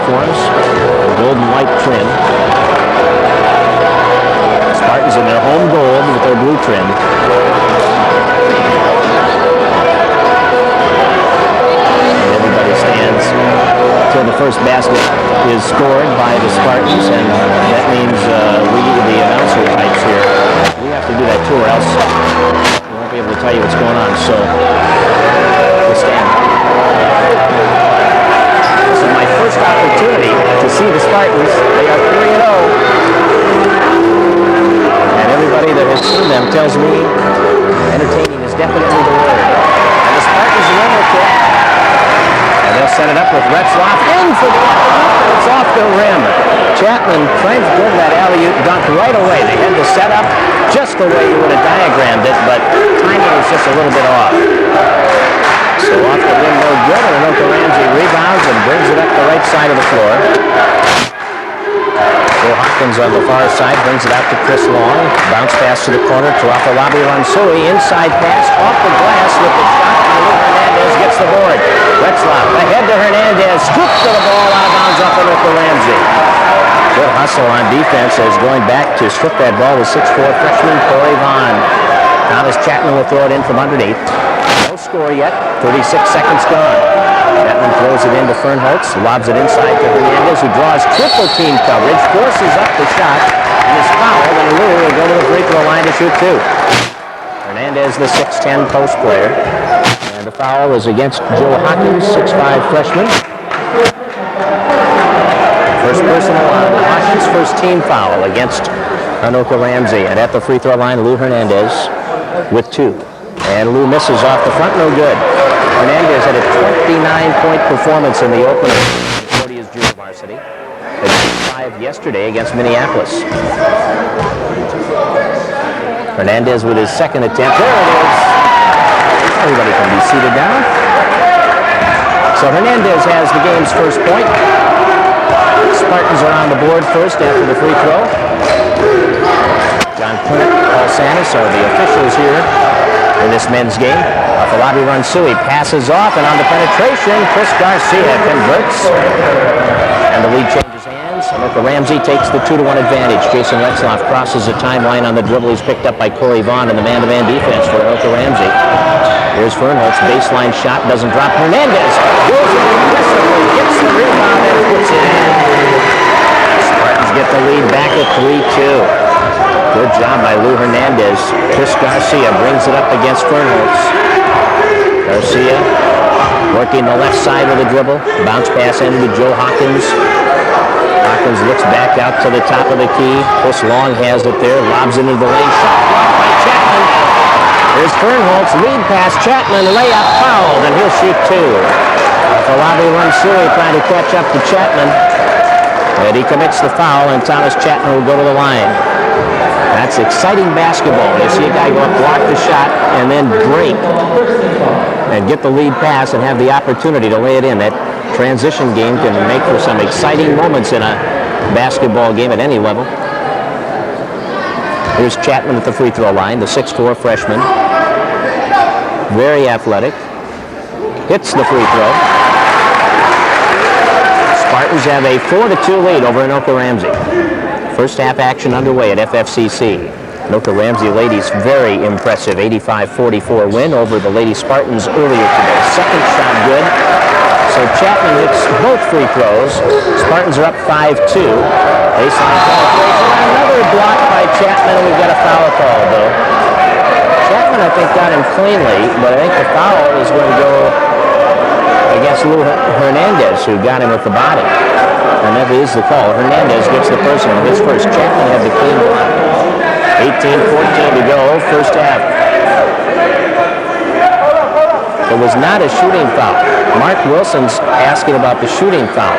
uniforms, gold and white trim. Spartans in their home gold with their blue trim. And everybody stands until the first basket is scored by the Spartans, and that means the announcer pipes here. We have to do that too, or else we won't be able to tell you what's going on. So we'll stand. This is my first opportunity to see the Spartans. They are 3-0. And everybody that has seen them tells me entertaining is definitely the word. And the Spartans win the kick. And they'll set it up with Retzlaff in for the alley-oop, and it's off the rim. Chapman trying to go to that alley-oop dunk right away. They had the setup just the way you would have diagrammed it, but timing was just a little bit off. So off the rim, no good, and Anoka Ramsey rebounds and brings it up the right side of the floor. Joe Hawkins on the far side brings it out to Chris Long. Bounce pass to the corner to Afolabi Ransui. Inside pass off the glass with the shot. Hernandez gets the board. Retzlaff ahead to Hernandez. Scoops to the ball out of bounds off Anoka Ramsey. Good hustle on defense as going back to strip that ball with 6'4" freshman Corey Vaughn. Thomas Chapman will throw it in from underneath. No score yet. 36 seconds gone. Chapman throws it into Fernholtz, lobs it inside to Hernandez, who draws triple team coverage, forces up the shot, and is fouled, and Lou will go to the free throw line to shoot two. Hernandez, the 6'10" post player, and the foul is against Joe Hawkins, 6'5" freshman. First personal on Hawkins, first team foul against Anoka Ramsey, and at the free throw line, Lou Hernandez with two. And Lou misses off the front, no good. Hernandez had a 29-point performance in the opener for Concordia's junior varsity. They beat 5 yesterday against Minneapolis. Hernandez with his second attempt. There it is. Everybody can be seated down. So Hernandez has the game's first point. Spartans are on the board first after the free throw. John Plinnett, Paul Sanis are the officials here in this men's game. Afolabi Ransui passes off, and on the penetration, Chris Garcia converts. And the lead changes hands. Anoka Ramsey takes the 2-1 advantage. Jason Retzlaff crosses the timeline on the dribble. He's picked up by Corey Vaughn in the man-to-man defense for Anoka Ramsey. Here's Fernholtz. Baseline shot doesn't drop. Hernandez goes in aggressively, gets the rebound, and puts it in. Spartans get the lead back at 3-2. Good job by Lou Hernandez. Chris Garcia brings it up against Fernholtz. Garcia working the left side with a dribble. Bounce pass into Joe Hawkins. Hawkins looks back out to the top of the key. Chris Long has it there. Lobs into the lane. Shot blocked by Chapman. Here's Fernholtz. Lead pass. Chapman. Layup fouled. And he'll shoot two. Afolabi Ransui trying to catch up to Chapman. And he commits the foul, and Thomas Chapman will go to the line. That's exciting basketball. You see a guy go up, block the shot, and then break and get the lead pass and have the opportunity to lay it in. That transition game can make for some exciting moments in a basketball game at any level. Here's Chapman at the free throw line, the 6'4" freshman. Very athletic. Hits the free throw. Spartans have a 4-2 lead over Anoka Ramsey. First half action underway at FFCC. Anoka Ramsey ladies very impressive 85-44 win over the Lady Spartans earlier today. Second shot good. So Chapman hits both free throws. Spartans are up 5-2. Baseline penetration. Another block by Chapman, and we've got a foul call though. Chapman I think got him cleanly, but I think the foul is going to go against Lou Hernandez, who got him with the body. And that is the call. Hernandez gets the personal. His first. Chapman had the clean block. 18-14 to go, first half. It was not a shooting foul. Mark Wilson's asking about the shooting foul.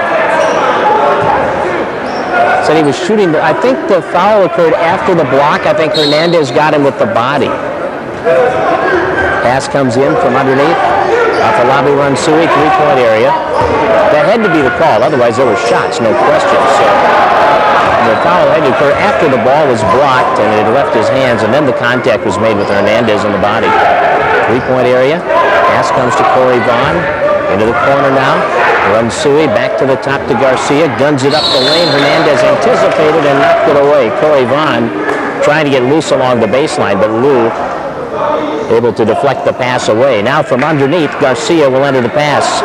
Said he was shooting. I think the foul occurred after the block. I think Hernandez got him with the body. Pass comes in from underneath. Afolabi Ransui, three-point area. That had to be the call, otherwise there were shots, no question. So the foul had to occur after the ball was blocked and it had left his hands, and then the contact was made with Hernandez in the body. Three-point area. Pass comes to Corey Vaughn. Into the corner now. Ramsey back to the top to Garcia. Guns it up the lane. Hernandez anticipated and knocked it away. Corey Vaughn trying to get loose along the baseline, but Lou able to deflect the pass away. Now from underneath, Garcia will enter the pass.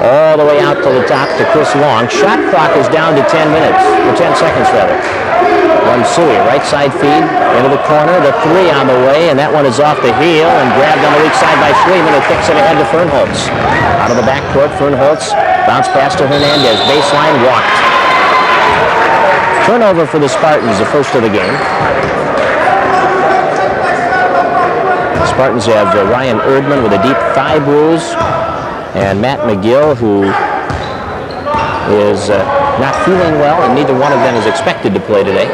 All the way out to the top to Chris Long. Shot clock is down to 10 minutes, or 10 seconds rather. Ramsey, right side feed, into the corner, the three on the way, and that one is off the heel and grabbed on the weak side by Schliemann, who kicks it ahead to Fernholz. Out of the backcourt, Fernholz, bounce pass to Hernandez, baseline, walked. Turnover for the Spartans, the first of the game. The Spartans have Ryan Erdman with a deep thigh bruise, and Matt McGill, who is not feeling well, and neither one of them is expected to play today.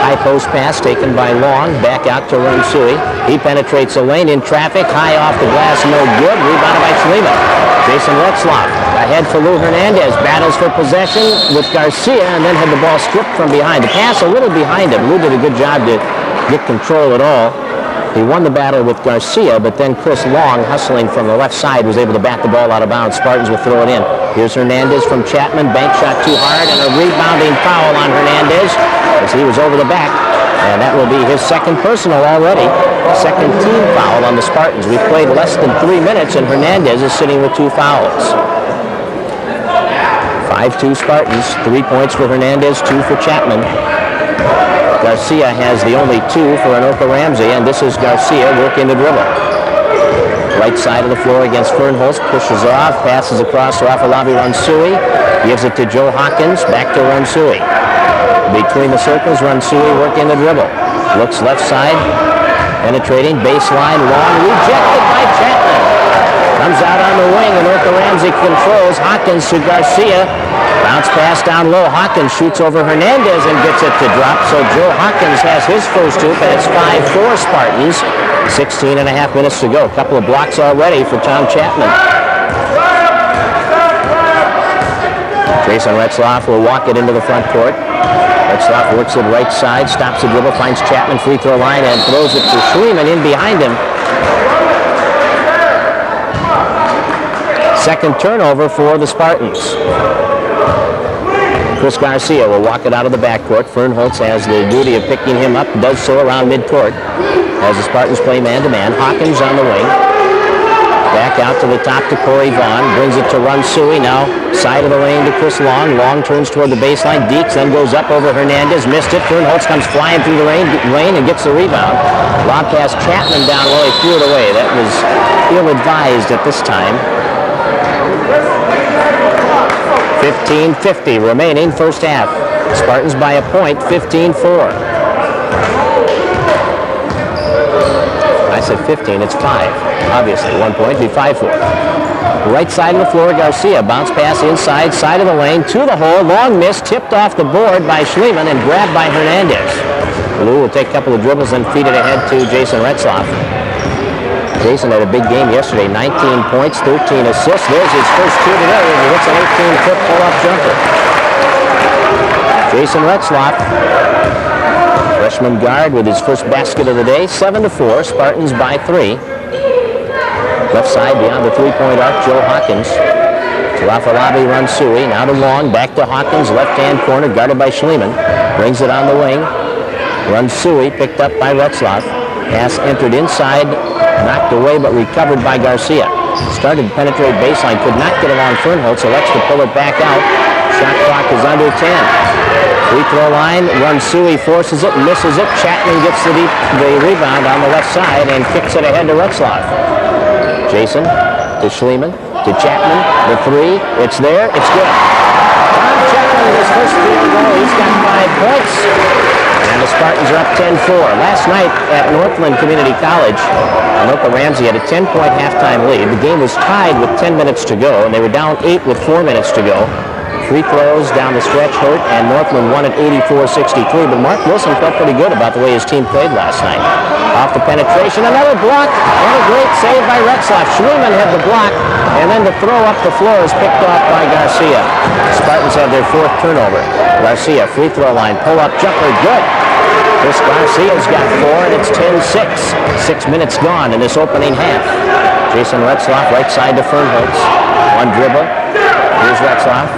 High post pass taken by Long, back out to Ramsey. He penetrates the lane in traffic, high off the glass, no good. Rebounded by Schliemann. Jason Retzlaff ahead for Lou Hernandez. Battles for possession with Garcia, and then had the ball stripped from behind. The pass a little behind him. Lou did a good job to get control at all. He won the battle with Garcia, but then Chris Long, hustling from the left side, was able to bat the ball out of bounds. Spartans will throw it in. Here's Hernandez from Chapman. Bank shot too hard, and a rebounding foul on Hernandez as he was over the back. And that will be his second personal already. Second team foul on the Spartans. We've played less than 3 minutes, and Hernandez is sitting with 2 fouls. 5-2 Spartans. 3 points for Hernandez, 2 for Chapman. Garcia has the only 2 for Anoka Ramsey, and this is Garcia working the dribble. Right side of the floor against Fernholz, pushes off, passes across to Afolabi Ramsey, gives it to Joe Hawkins, back to Ramsey. Between the circles, Ramsey working the dribble. Looks left side, penetrating, baseline, Long, rejected by Chapman. Comes out on the wing, Anoka Ramsey controls, Hawkins to Garcia. Bounce pass down low. Hawkins shoots over Hernandez and gets it to drop. So Joe Hawkins has his first hoop, and it's 5-4 Spartans. 16 and a half minutes to go. A couple of blocks already for Tom Chapman. Jason Retzlaff will walk it into the front court. Retzlaff works it right side, stops the dribble, finds Chapman free throw line, and throws it to Schliemann in behind him. Second turnover for the Spartans. Chris Garcia will walk it out of the backcourt. Fernholz has the duty of picking him up, does so around midcourt as the Spartans play man-to-man. Hawkins on the wing. Back out to the top to Corey Vaughn. Brings it to Ramsey. Now side of the lane to Chris Long. Long turns toward the baseline. Deeks then goes up over Hernandez. Missed it. Fernholz comes flying through the lane and gets the rebound. Lob pass Chapman down low. He threw it away. That was ill-advised at this time. 15:50 remaining first half. Spartans by a point, 15-4. I said 15, it's 5. Obviously, 1 point, be 5-4. Right side of the floor, Garcia. Bounce pass inside, side of the lane, to the hole. Long miss, tipped off the board by Schliemann and grabbed by Hernandez. Lou will take a couple of dribbles and feed it ahead to Jason Retzlaff. Jason had a big game yesterday, 19 points, 13 assists. There's his first 2 today, and he hits an 18-foot pull-up jumper. Jason Retzlaff, freshman guard with his first basket of the day, 7-4, Spartans by 3. Left side beyond the three-point arc, Joe Hawkins. To Afolabi Ramsey, now to Long, back to Hawkins, left-hand corner, guarded by Schliemann. Brings it on the wing. Ramsey picked up by Retzlaff. Pass entered inside, knocked away but recovered by Garcia. Started to penetrate baseline, could not get along Fernholz, elects to pull it back out. Shot clock is under 10. Free throw line, Ramsey forces it, misses it. Chapman gets the rebound on the left side and kicks it ahead to Retzlaff. Jason to Schliemann, to Chapman, the 3, it's there, it's good. Tom Chapman with his first field goal, he's got 5 points. And the Spartans are up 10-4. Last night at Northland Community College, Anoka Ramsey had a 10-point halftime lead. The game was tied with 10 minutes to go, and they were down 8 with 4 minutes to go. Free throws down the stretch hurt, and Northland won at 84-63. But Mark Wilson felt pretty good about the way his team played last night. Off the penetration, another block, and a great save by Retzlaff. Schliemann had the block, and then the throw up the floor is picked off by Garcia. Spartans have their 4th turnover. Garcia, free throw line, pull-up jumper, good. Chris Garcia's got 4, and it's 10-6. 6 minutes gone in this opening half. Jason Retzlaff right side to Fernholz. One dribble. Here's Retzlaff.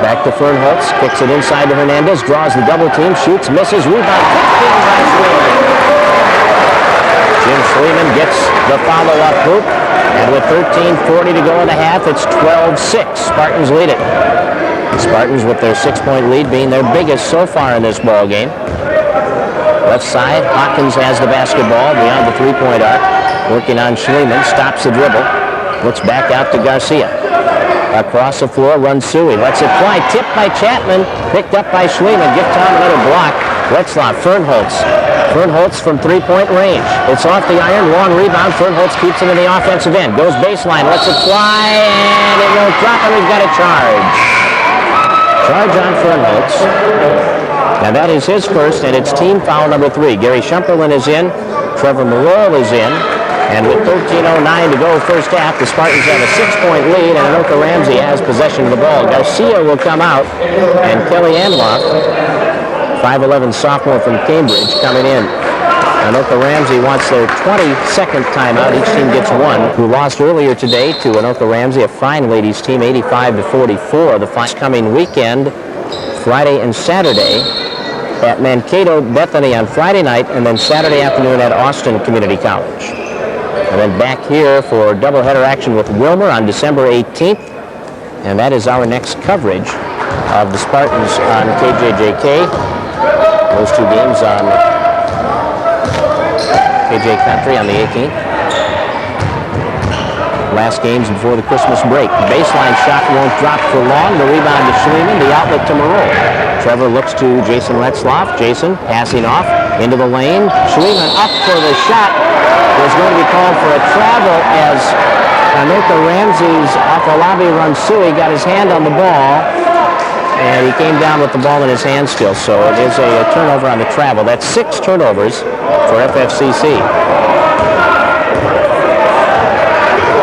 Back to Fernholz. Kicks it inside to Hernandez. Draws the double team. Shoots. Misses. Rebound. Jim Schliemann gets the follow-up hoop. And with 13:40 to go in the half, it's 12-6. Spartans lead it. The Spartans with their 6-point lead being their biggest so far in this ball game. Left side, Hawkins has the basketball beyond the three-point arc. Working on Schliemann, stops the dribble. Looks back out to Garcia. Across the floor, runs Suey. Lets it fly. Tipped by Chapman. Picked up by Schliemann. Give Tom another block. Retzlaff, Fernholz. Fernholz from three-point range. It's off the iron. Long rebound. Fernholz keeps it in the offensive end. Goes baseline. Lets it fly. And it won't drop. And we've got a charge. Charge on Fernholz. Now that is his first, and it's team foul number 3. Gary Shumperlin is in. Trevor Morrell is in. And with 13:09 to go first half, the Spartans have a 6-point lead, and Anoka Ramsey has possession of the ball. Garcia will come out, and Kelly Anloff, 5'11" sophomore from Cambridge, coming in. Anoka Ramsey wants their 22nd timeout. Each team gets one. Who lost earlier today to Anoka Ramsey, a fine ladies team, 85-44. The coming weekend, Friday and Saturday, at Mankato Bethany on Friday night, and then Saturday afternoon at Austin Community College. And then back here for doubleheader action with Wilmer on December 18th. And that is our next coverage of the Spartans on KJJK. Those two games on KJ Country on the 18th. Last games before the Christmas break. Baseline shot won't drop for long. The rebound to Schliemann. The outlet to Moreau. Trevor looks to Jason Retzlaff. Jason passing off into the lane. Schliemann up for the shot. There's going to be called for a travel as Anoka Ramsey's Afolabi Ransui got his hand on the ball, and he came down with the ball in his hand still. So it is a turnover on the travel. That's 6 turnovers for FFCC.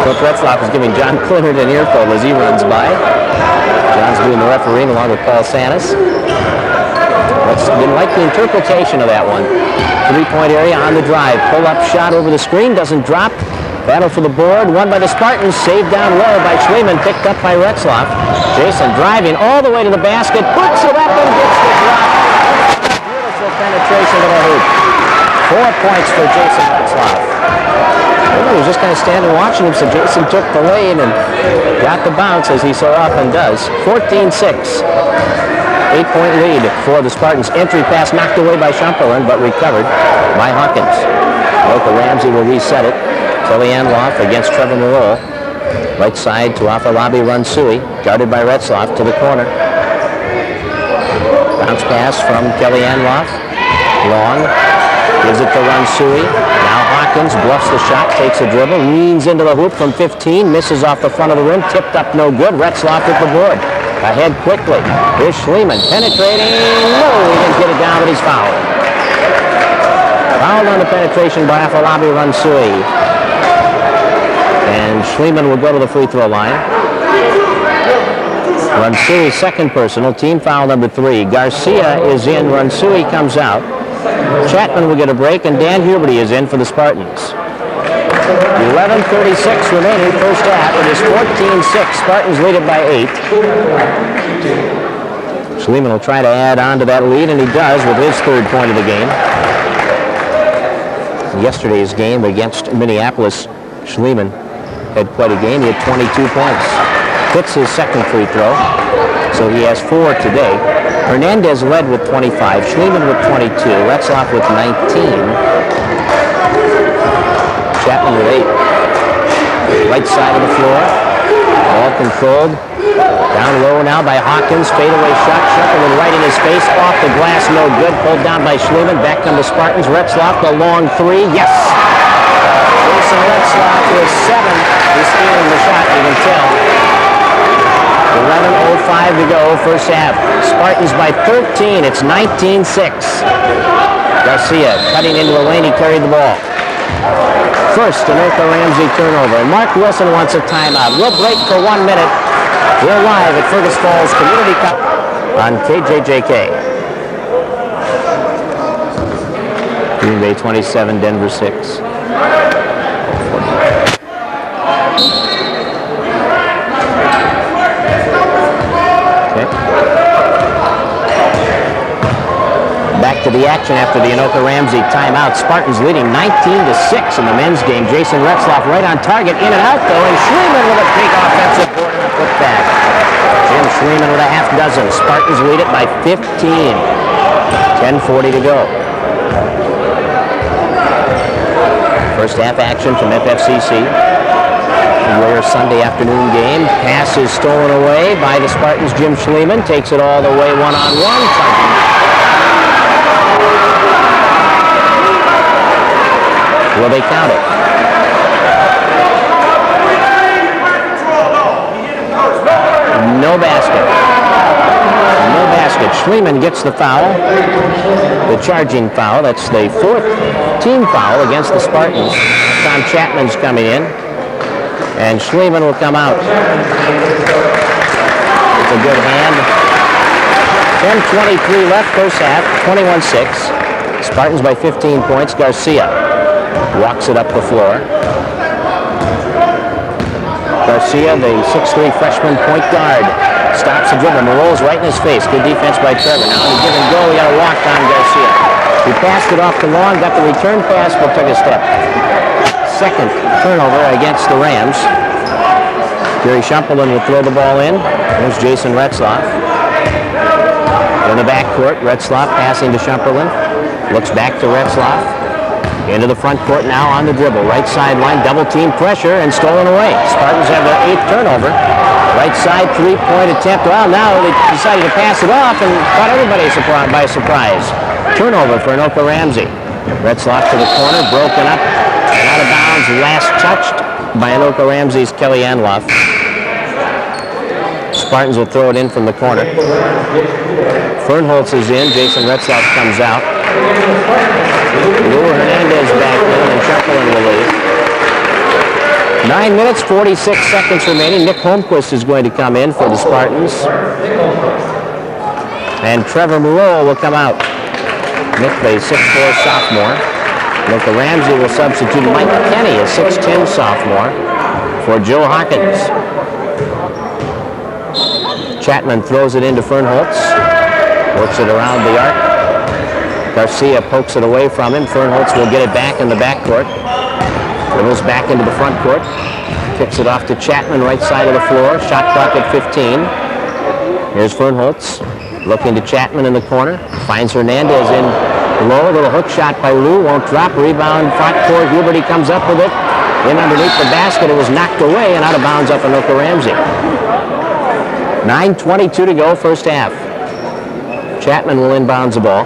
Coach Retzlaff is giving John Clinard an earful as he runs by. John's doing the refereeing along with Paul Sanis. Didn't like the interpretation of that one. Three-point area on the drive. Pull-up shot over the screen. Doesn't drop. Battle for the board. Won by the Spartans. Saved down low by Schliemann. Picked up by Retzlaff. Jason driving all the way to the basket. Puts it up and gets the drop. Beautiful penetration to the hoop. 4 points for Jason Retzlaff. He was just kind of standing watching him, so Jason took the lane and got the bounce, as he so often does. 14-6. 8-point lead for the Spartans. Entry pass knocked away by Shumperlin, but recovered by Hawkins. Anoka Ramsey will reset it. Kelly Anloff against Trevor Moreau. Right side to Afolabi Ransui, guarded by Retzlaff to the corner. Bounce pass from Kelly Anloff. Long. Gives it to Ransui. Now Hawkins bluffs the shot, takes a dribble, leans into the hoop from 15, misses off the front of the rim, tipped up no good. Retzlaff with the board. Ahead quickly. Here's Schliemann penetrating. No, he didn't get it down, but he's fouled. Fouled on the penetration by Afolabi Ransui. And Schliemann will go to the free throw line. Ransui's second personal, team foul number 3. Garcia is in. Ransui comes out. Chapman will get a break, and Dan Huberty is in for the Spartans. 11:36 remaining first half. It is 14-6. Spartans lead it by 8. Schliemann will try to add on to that lead, and he does with his 3rd point of the game. Yesterday's game against Minneapolis, Schliemann had quite a game. He had 22 points. Hits his 2nd free throw, so he has 4 today. Hernandez led with 25. Schliemann with 22. Retzlaff with 19. Chapman with 8. Right side of the floor. Ball controlled. Down low now by Hawkins. Fadeaway shot. Shumperlin right in his face. Off the glass. No good. Pulled down by Schliemann. Back come the Spartans. Retzlaff, the long 3. Yes! Jason Retzlaff with 7. He's stealing the shot, you can tell. 11:05 to go, first half. Spartans by 13. It's 19-6. Garcia cutting into the lane. He carried the ball. First, Anoka Ramsey turnover. And Mark Wilson wants a timeout. We'll break for 1 minute. We're live at Fergus Falls Community Cup on KJJK. Green Bay 27, Denver 6. Back to the action after the Anoka Ramsey timeout. Spartans leading 19-6 in the men's game. Jason Retzlaff right on target, in and out though, and Schliemann with a big offensive board and a putback. Jim Schliemann with a half dozen. Spartans lead it by 15. 10:40 to go. First half action from FFCC. Rare Sunday afternoon game. Pass is stolen away by the Spartans. Jim Schliemann takes it all the way one-on-one. Will they count it? No basket. No basket. Schliemann gets the foul. The charging foul. That's the fourth team foul against the Spartans. Tom Chapman's coming in. And Schliemann will come out. It's a good hand. 10:23 left first half. 21-6. Spartans by 15 points. Garcia walks it up the floor. Garcia, the 6'3" freshman point guard, stops the dribble. Moreau's right in his face. Good defense by Trevor. Now on the give and go, he got a walk on Garcia. He passed it off to Long, got the return pass, but took a step. Second turnover against the Rams. Gary Shumperlin will throw the ball in. There's Jason Retzlaff. In the backcourt, Retzlaff passing to Shumperlin. Looks back to Retzlaff. Into the front court now on the dribble. Right sideline, double team pressure, and stolen away. Spartans have their 8th turnover. Right side, three-point attempt. Well, now they decided to pass it off and caught everybody by surprise. Turnover for Anoka Ramsey. Retzlaff to the corner, broken up and out of bounds. Last touched by Anoka Ramsey's Kelly Anloff. Spartans will throw it in from the corner. Fernholz is in. Jason Retzlaff comes out. Lou Hernandez back in, and Shumperlin will leave. 9 minutes, 46 seconds remaining. Nick Holmquist is going to come in for the Spartans. And Trevor Moreau will come out. Nick, the 6'4" sophomore. Anoka Ramsey will substitute Mike Kenny, a 6'10" sophomore, for Joe Hawkins. Chapman throws it into Fernholz. Works it around the arc. Garcia pokes it away from him. Fernholz will get it back in the backcourt. Dribbles back into the front court. Kicks it off to Chapman, right side of the floor. Shot clock at 15. Here's Fernholz looking to Chapman in the corner. Finds Hernandez in low. A little hook shot by Lou. Won't drop. Rebound. Front court. Huberty comes up with it. In underneath the basket. It was knocked away and out of bounds up Anoka Ramsey. 9:22 to go, first half. Chapman will inbounds the ball.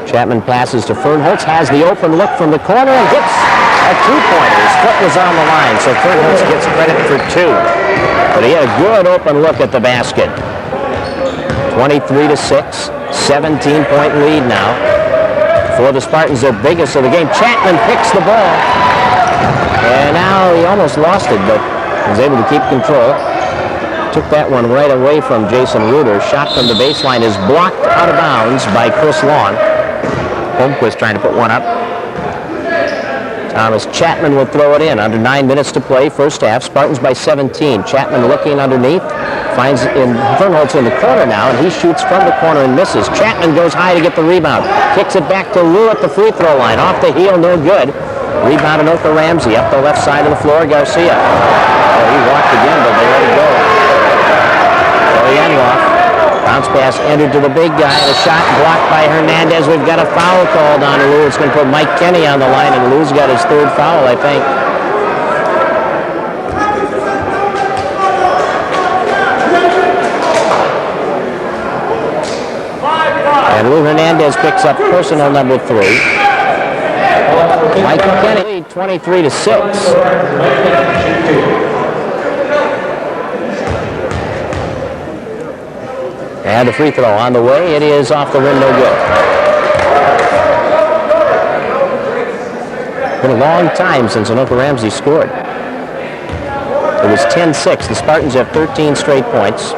Chapman passes to Fernholz, has the open look from the corner and hits a two-pointer. His foot was on the line, so Fernholz gets credit for 2. But he had a good open look at the basket. 23-6, 17-point lead now. For the Spartans, their biggest of the game. Chapman picks the ball. And now he almost lost it, but was able to keep control. Took that one right away from Jason Reuter. Shot from the baseline is blocked out of bounds by Chris Long. Holmquist trying to put one up. Thomas Chapman will throw it in. Under 9 minutes to play, first half. Spartans by 17. Chapman looking underneath. Finds Fernholz in the corner now, and he shoots from the corner and misses. Chapman goes high to get the rebound. Kicks it back to Lou at the free throw line. Off the heel, no good. Rebound Anoka Ramsey. Up the left side of the floor, Garcia. Oh, he walked again, but they let it go. Anloff. Bounce pass entered to the big guy. The shot blocked by Hernandez. We've got a foul called on Lou. It's going to put Mike Kenny on the line, and Lou's got his 3rd foul, I think. And Lou Hernandez picks up personal number 3. Mike Kenny, 23-6. And the free throw on the way. It is off the rim, no good. Been a long time since Anoka Ramsey scored. It was 10-6. The Spartans have 13 straight points.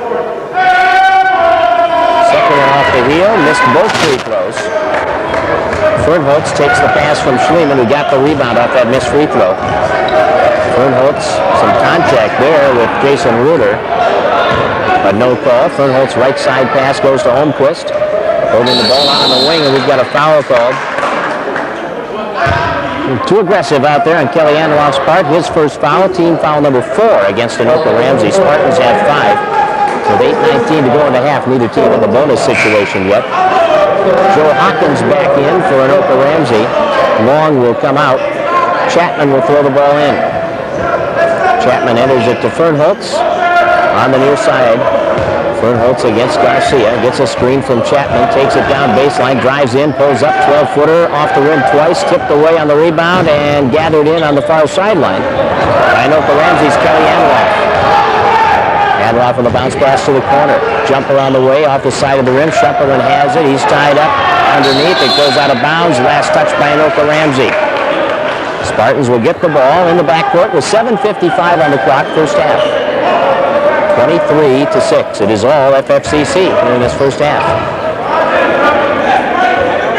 Second one off the heel. Missed both free throws. Fernholz takes the pass from Schliemann, who got the rebound off that missed free throw. Fernholz, some contact there with Jason Reuter, but no call. Fernholz right side pass goes to Holmquist, holding the ball out on the wing, and we've got a foul called. Too aggressive out there on Kelly Anloff's part. His first foul, team foul number 4 against Anoka Ramsey. Spartans have 5. With 8:19 to go in the half, neither team in the bonus situation yet. Joe Hawkins back in for Anoka Ramsey. Long will come out. Chapman will throw the ball in. Chapman enters it to Fernholz on the near side. Fernholz against Garcia. Gets a screen from Chapman. Takes it down baseline. Drives in. Pulls up. 12-footer off the rim twice. Tipped away on the rebound and gathered in on the far sideline by Anoka Ramsey's Kelly Anloff. Anloff with a bounce pass to the corner. Jumper on the way off the side of the rim. Shumperlin has it. He's tied up underneath. It goes out of bounds. Last touch by Anoka Ramsey. Spartans will get the ball in the backcourt with 7:55 on the clock, first half. 23-6. It is all FFCC in this first half.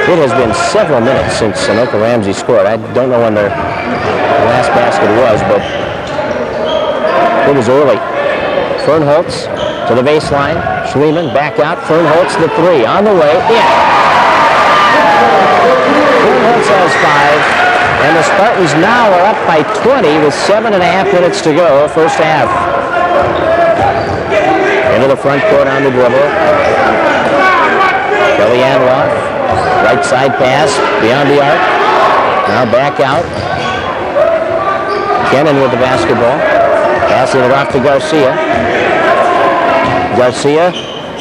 It has been several minutes since Anoka Ramsey scored. I don't know when their last basket was, but it was early. Fernholz to the baseline. Schliemann back out. Fernholz the 3 on the way. In. Fernholz has 5. And the Spartans now are up by 20 with 7.5 minutes to go, first half. Into the front court on the dribble. Kelly Anloff. Right side pass beyond the arc. Now back out. Kennan with the basketball. Passing it off to Garcia. Garcia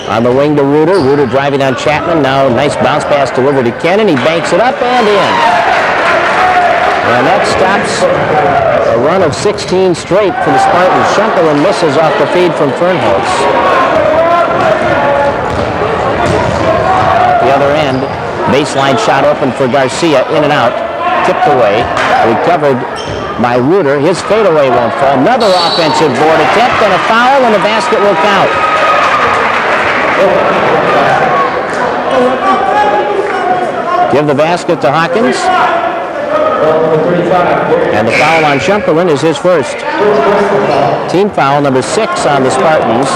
on the wing to Reuter. Reuter driving on Chapman. Now nice bounce pass delivered to Kennan. He banks it up and in. And that stops a run of 16 straight for the Spartans. Shumperlin misses off the feed from Fernholz. At the other end, baseline shot open for Garcia, in and out, tipped away, recovered by Reuter. His fadeaway won't fall. Another offensive board attempt and a foul, and the basket will count. Give the basket to Hawkins. And the foul on Shumperlin is his first. Team foul number 6 on the Spartans.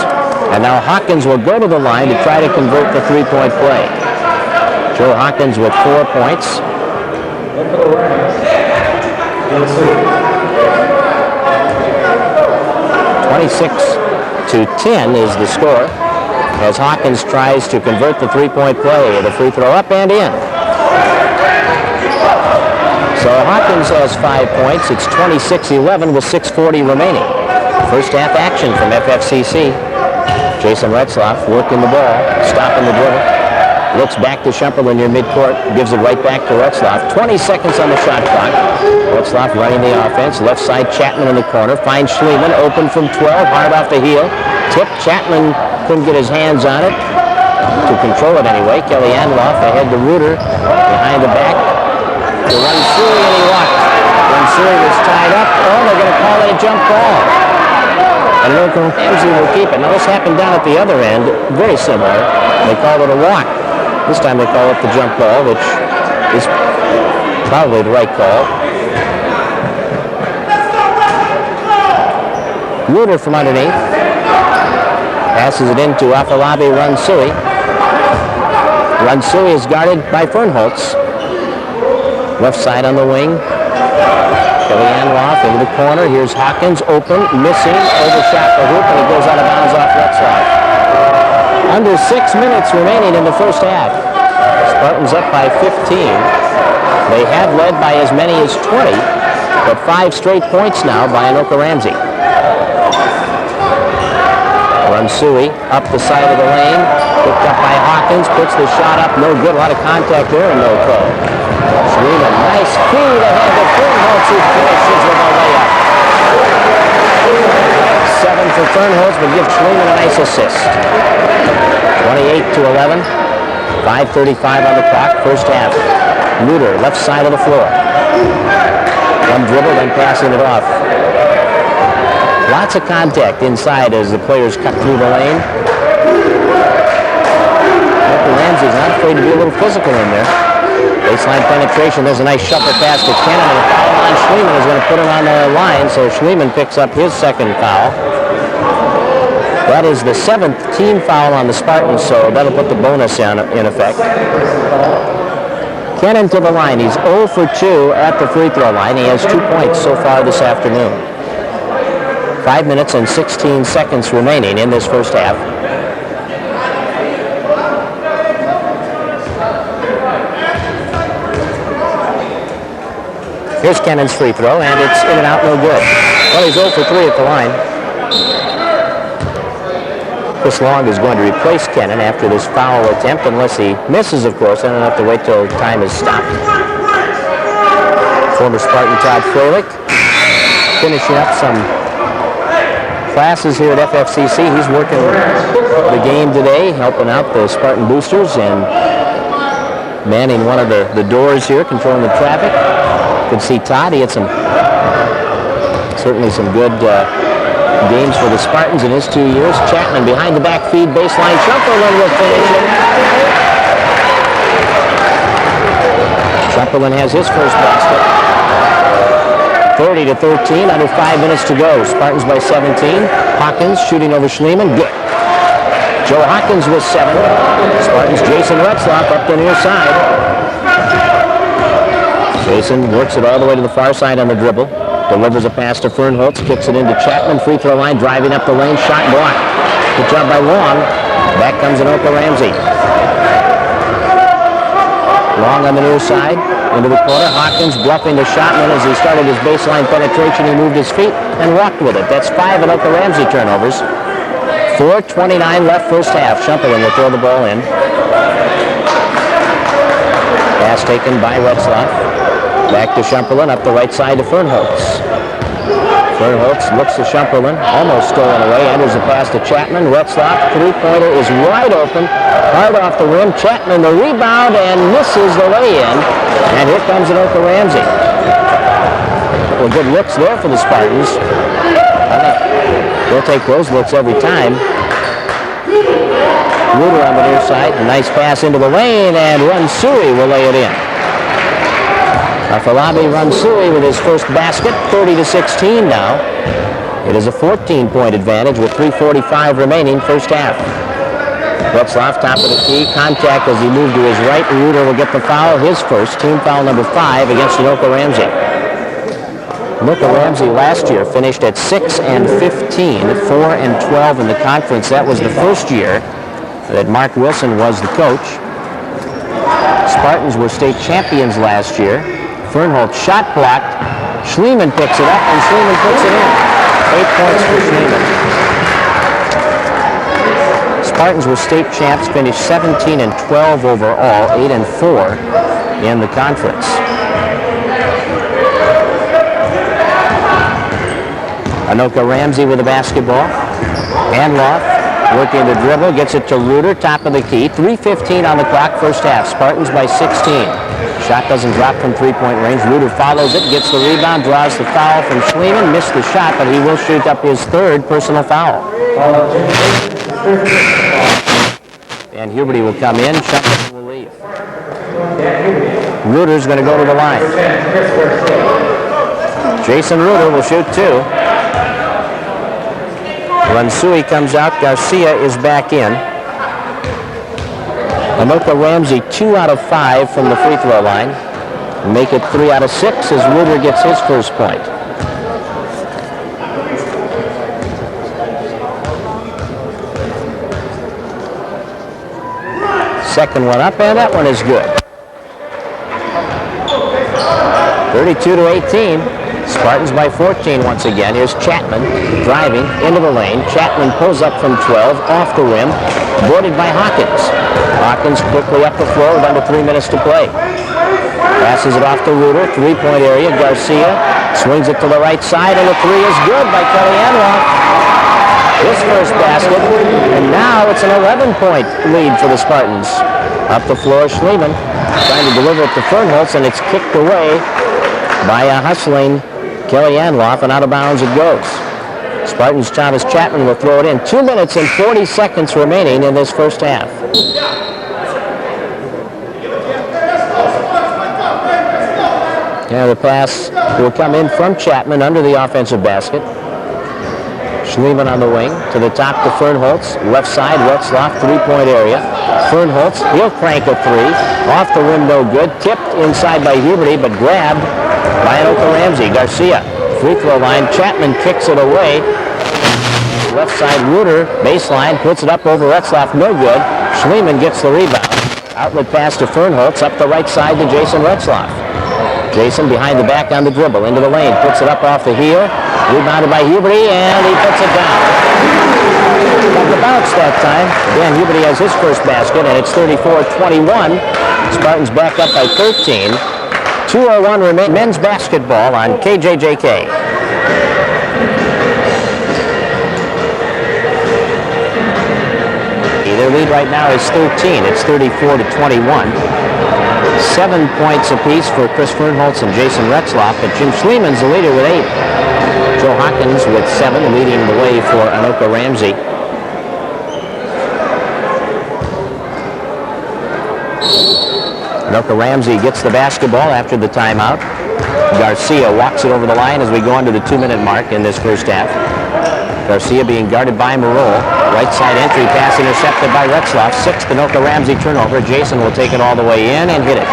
And now Hawkins will go to the line to try to convert the three-point play. Joe Hawkins with 4 points. 26-10 is the score as Hawkins tries to convert the three-point play. The free throw up and in. So Hawkins has 5 points. It's 26-11 with 6:40 remaining. First half action from FFCC. Jason Retzlaff working the ball, stopping the dribble. Looks back to Shumperlin near midcourt. Gives it right back to Retzlaff. 20 seconds on the shot clock. Retzlaff running the offense. Left side Chapman in the corner. Finds Schliemann open from 12. Hard off the heel. Tip. Chapman couldn't get his hands on it. To control it anyway. Kelly Anloff ahead to Reuter. Behind the back. To Ramsey, and he walked. Ramsey was tied up. Oh, they're going to call it a jump ball. And Anoka Ramsey will keep it. Now this happened down at the other end. Very similar. They called it a walk. This time they call it the jump ball, which is probably the right call. Reuter from underneath. Passes it into Afalabi Ransui. Ransui is guarded by Fernholz. Left side on the wing. Kelly Anloff into the corner. Here's Hawkins open, missing, overshot the hoop, and it goes out of bounds off Retzlaff. Under 6 minutes remaining in the first half. Spartans up by 15. They have led by as many as 20, but 5 straight points now by Anoka Ramsey. Ransui up the side of the lane, picked up by Hawkins, puts the shot up, no good, a lot of contact there and no call. Schliemann, nice feed ahead to Fernholz, who finishes with a layup. 7 for Fernholz, but gives Schliemann a nice assist. 28-11, 5:35 on the clock, first half. Reuter, left side of the floor. One dribble, then passing it off. Lots of contact inside as the players cut through the lane. Anoka Ramsey's not afraid to be a little physical in there. Baseline penetration. There's a nice shuffle pass to Cannon, and a foul on Schliemann is going to put him on the line, so Schliemann picks up his second foul. That is the 7th team foul on the Spartans, so that'll put the bonus in effect. Cannon to the line. He's 0 for 2 at the free throw line. He has 2 points so far this afternoon. 5 minutes and 16 seconds remaining in this first half. Here's Kennon's free throw, and it's in and out, no good. Well, he's 0 for 3 at the line. Chris Long is going to replace Kennon after this foul attempt, unless he misses, of course, and he'll have to wait till time is stopped. Former Spartan Todd Froelich finishing up some classes here at FFCC. He's working the game today, helping out the Spartan boosters and manning one of the doors here, controlling the traffic. You can see Todd. He had certainly some good games for the Spartans in his 2 years. Chapman behind the back feed, baseline Shumperlin will finish it. Shumperlin has his first basket. 30-13, under 5 minutes to go. Spartans by 17. Hawkins shooting over Schliemann, good. Joe Hawkins with 7. Spartans Jason Retzlaff up the near side. Jason works it all the way to the far side on the dribble. Delivers a pass to Fernholtz, kicks it into Chapman, free throw line, driving up the lane, shot blocked. Good job by Long. Back comes Anoka Ramsey. Long on the near side, into the corner. Hawkins bluffing the shot, and then as he started his baseline penetration, he moved his feet and walked with it. That's 5 Anoka Ramsey turnovers. 4:29 left first half. Shumperlin will throw the ball in. Pass taken by Retzlaff. Back to Shumperlin, up the right side to Fernholtz. Fernholtz looks to Shumperlin, almost stolen away, enters the pass to Chapman. Retzlaff, three-pointer is wide open, hard off the rim. Chapman the rebound and misses the lay-in. And here comes Anoka Ramsey. Well, good looks there for the Spartans. They'll take those looks every time. Ruder on the near side, a nice pass into the lane, and Ramsey will lay it in. Afalabi Ramsey with his first basket, 30-16 now. It is a 14-point advantage with 3:45 remaining first half. Retzlaff, top of the key, contact as he moved to his right. Ruder will get the foul, his first, team foul number 5 against Anoka Ramsey. Anoka Ramsey last year finished at 6-15, 4-12 in the conference. That was the first year that Mark Wilson was the coach. Spartans were state champions last year. Fernholtz shot blocked. Schliemann picks it up, and Schliemann puts it in. 8 points for Schliemann. Spartans were state champs, finished 17-12 overall, 8-4 in the conference. Anoka Ramsey with the basketball. Hanloff working the dribble, gets it to Ruder, top of the key. 3:15 on the clock, first half. Spartans by 16. Shot doesn't drop from three-point range. Ruder follows it, gets the rebound, draws the foul from Schliemann. Missed the shot, but he will shoot up his third personal foul. And Huberty will come in. Shumperlin will leave. Ruder's going to go to the line. Jason Ruder will shoot 2. Ramsey comes out. Garcia is back in. Anoka Ramsey 2 out of 5 from the free throw line. Make it 3 out of 6 as Ruder gets his first point. Second one up, and that one is good. 32-18. Spartans by 14 once again. Here's Chapman driving into the lane. Chapman pulls up from 12, off the rim, boarded by Hawkins. Hawkins quickly up the floor with under 3 minutes to play. Passes it off to Ruder, three-point area. Garcia swings it to the right side, and the three is good by Kelly Anloff. His first basket, and now it's an 11-point lead for the Spartans. Up the floor, Schliemann trying to deliver it to Fernholtz, and it's kicked away by a hustling Kelly Anloff, and out of bounds it goes. Spartans' Thomas Chapman will throw it in. 2 minutes and 40 seconds remaining in this first half. And the pass will come in from Chapman under the offensive basket. Schliemann on the wing. To the top to Fernholz. Left side, Retzlaff, three-point area. Fernholz, he'll crank a three. Off the rim, no good. Tipped inside by Huberty, but grabbed by Anoka Ramsey. Garcia, free throw line. Chapman kicks it away. Left side, Reuter, baseline, puts it up over Retzlaff, no good. Schliemann gets the rebound. Outlet pass to Fernholz, up the right side to Jason Retzlaff. Jason behind the back on the dribble, into the lane, puts it up off the heel. Rebounded by Huberty, and he puts it down. Got the bounce that time. Again, Huberty has his first basket, and it's 34-21. Spartans back up by 13. 2:01 remain. Men's basketball on KJJK. Their lead right now is 13. It's 34-21. 7 points apiece for Chris Fernholz and Jason Retzlaff, but Jim Schliemann's the leader with 8. Joe Hawkins with 7, leading the way for Anoka Ramsey. Anoka Ramsey gets the basketball after the timeout. Garcia walks it over the line as we go into the 2-minute mark in this first half. Garcia being guarded by Marol. Right side entry pass intercepted by Retzlaff. 6th Anoka Ramsey turnover. Jason will take it all the way in and hit it.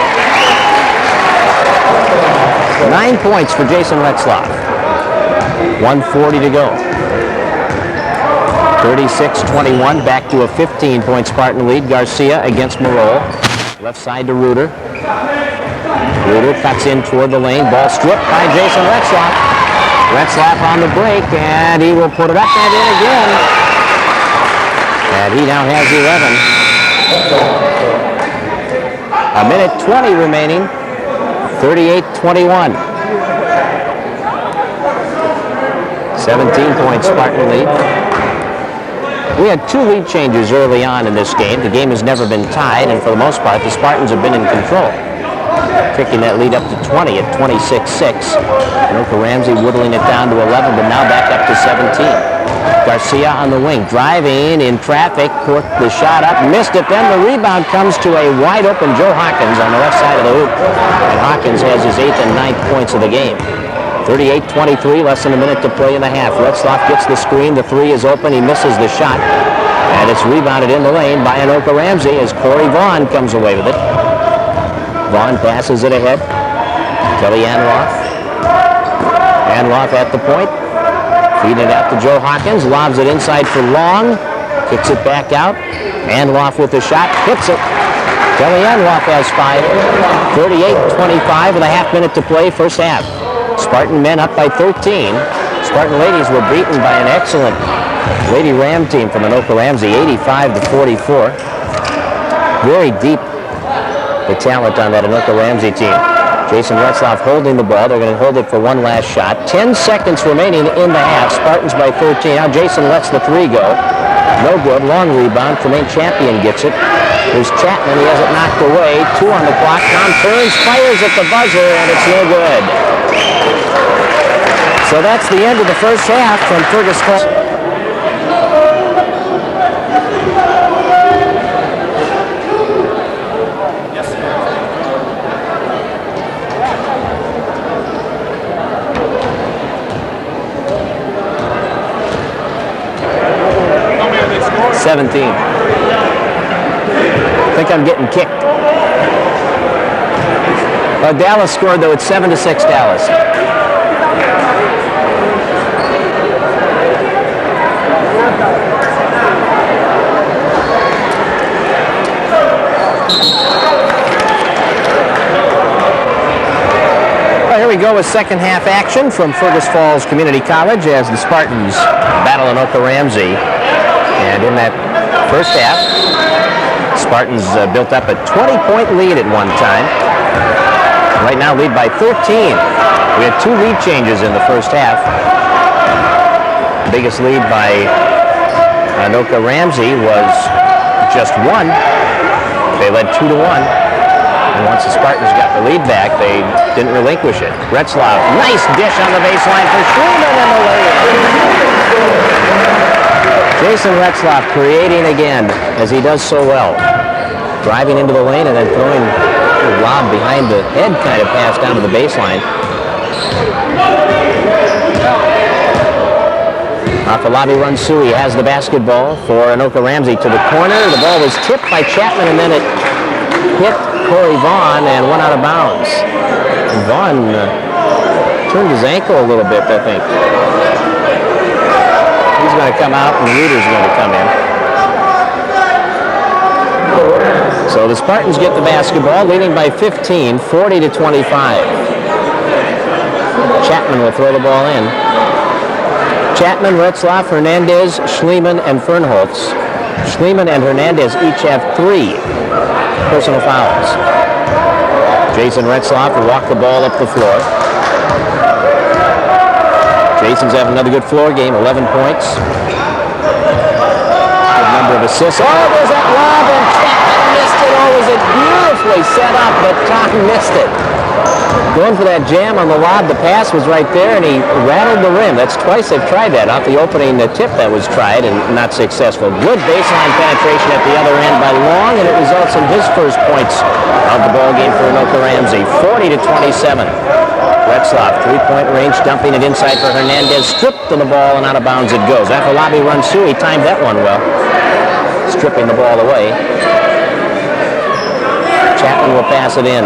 9 points for Jason Retzlaff. 1:40 to go. 36-21. Back to a 15-point Spartan lead. Garcia against Marol. Left side to Reuter. Reuter cuts in toward the lane. Ball stripped by Jason Retzlaff. Retzlaff on the break, and he will put it up and in again. And he now has 11. A minute 20 remaining. 38-21. 17-point Spartan lead. We had 2 lead changes early on in this game. The game has never been tied, and for the most part, the Spartans have been in control. Kicking that lead up to 20 at 26-6. Anoka Ramsey whittling it down to 11, but now back up to 17. Garcia on the wing, driving in traffic, put the shot up, missed it, then the rebound comes to a wide-open Joe Hawkins on the left side of the hoop. And Hawkins has his 8th and 9th points of the game. 38-23, less than a minute to play in the half. Retzlaff gets the screen, the 3 is open, he misses the shot. And it's rebounded in the lane by Anoka Ramsey as Corey Vaughn comes away with it. Vaughn passes it ahead. Kelly Anloff. Anloff at the point. Feeding it out to Joe Hawkins. Lobs it inside for Long. Kicks it back out. Anloff with the shot. Hits it. Kelly Anloff has 5. 38-25 with a half minute to play first half. Spartan men up by 13. Spartan ladies were beaten by an excellent Lady Ram team from Anoka Ramsey, 85-44. Very deep the talent on that Anoka Ramsey team. Jason Retzlaff holding the ball. They're going to hold it for one last shot. 10 seconds remaining in the half. Spartans by 13. Now Jason lets the 3 go. No good. Long rebound. Tremaine Champion gets it. There's Chapman. He has it knocked away. 2 on the clock. Tom turns, fires at the buzzer, and it's no good. So that's the end of the first half from Fergus. 17. I think I'm getting kicked. Dallas scored, though. It's 7-6 Dallas. Well, here we go with second half action from Fergus Falls Community College as the Spartans battle Anoka Ramsey. And in that first half, Spartans built up a 20-point lead at one time. Right now, lead by 13. We had 2 lead changes in the first half. The biggest lead by Anoka Ramsey was just 1. They led 2-1. And once the Spartans got the lead back, they didn't relinquish it. Retzlaff, nice dish on the baseline for Schliemann and the lay-in. Jason Retzlaff creating again, as he does so well. Driving into the lane and then throwing lob behind the head kind of pass down to the baseline. Off the lobby run, Suey has the basketball for Anoka Ramsey to the corner. The ball was tipped by Chapman, and then it hit Corey Vaughn and went out of bounds. And Vaughn turned his ankle a little bit, I think. He's going to come out, and Reuter's going to come in. So the Spartans get the basketball, leading by 15, 40-25. Chapman will throw the ball in. Chapman, Retzlaff, Hernandez, Schliemann, and Fernholz. Schliemann and Hernandez each have 3 personal fouls. Jason Retzlaff will walk the ball up the floor. Jason's having another good floor game, 11 points. Good number of assists. Oh, there's that lob, and Chapman missed it. Oh, was it beautifully set up, but Tom missed it. Going for that jam on the lob, the pass was right there, and he rattled the rim. That's twice they've tried that. Off the opening tip that was tried and not successful. Good baseline penetration at the other end by Long, and it results in his first points of the ball game for Anoka Ramsey. 40-27. Retzlaff, 3-point range, dumping it inside for Hernandez. Stripped to the ball, and out of bounds it goes. After lobby run, Suey timed that one well. Stripping the ball away. Chapman will pass it in.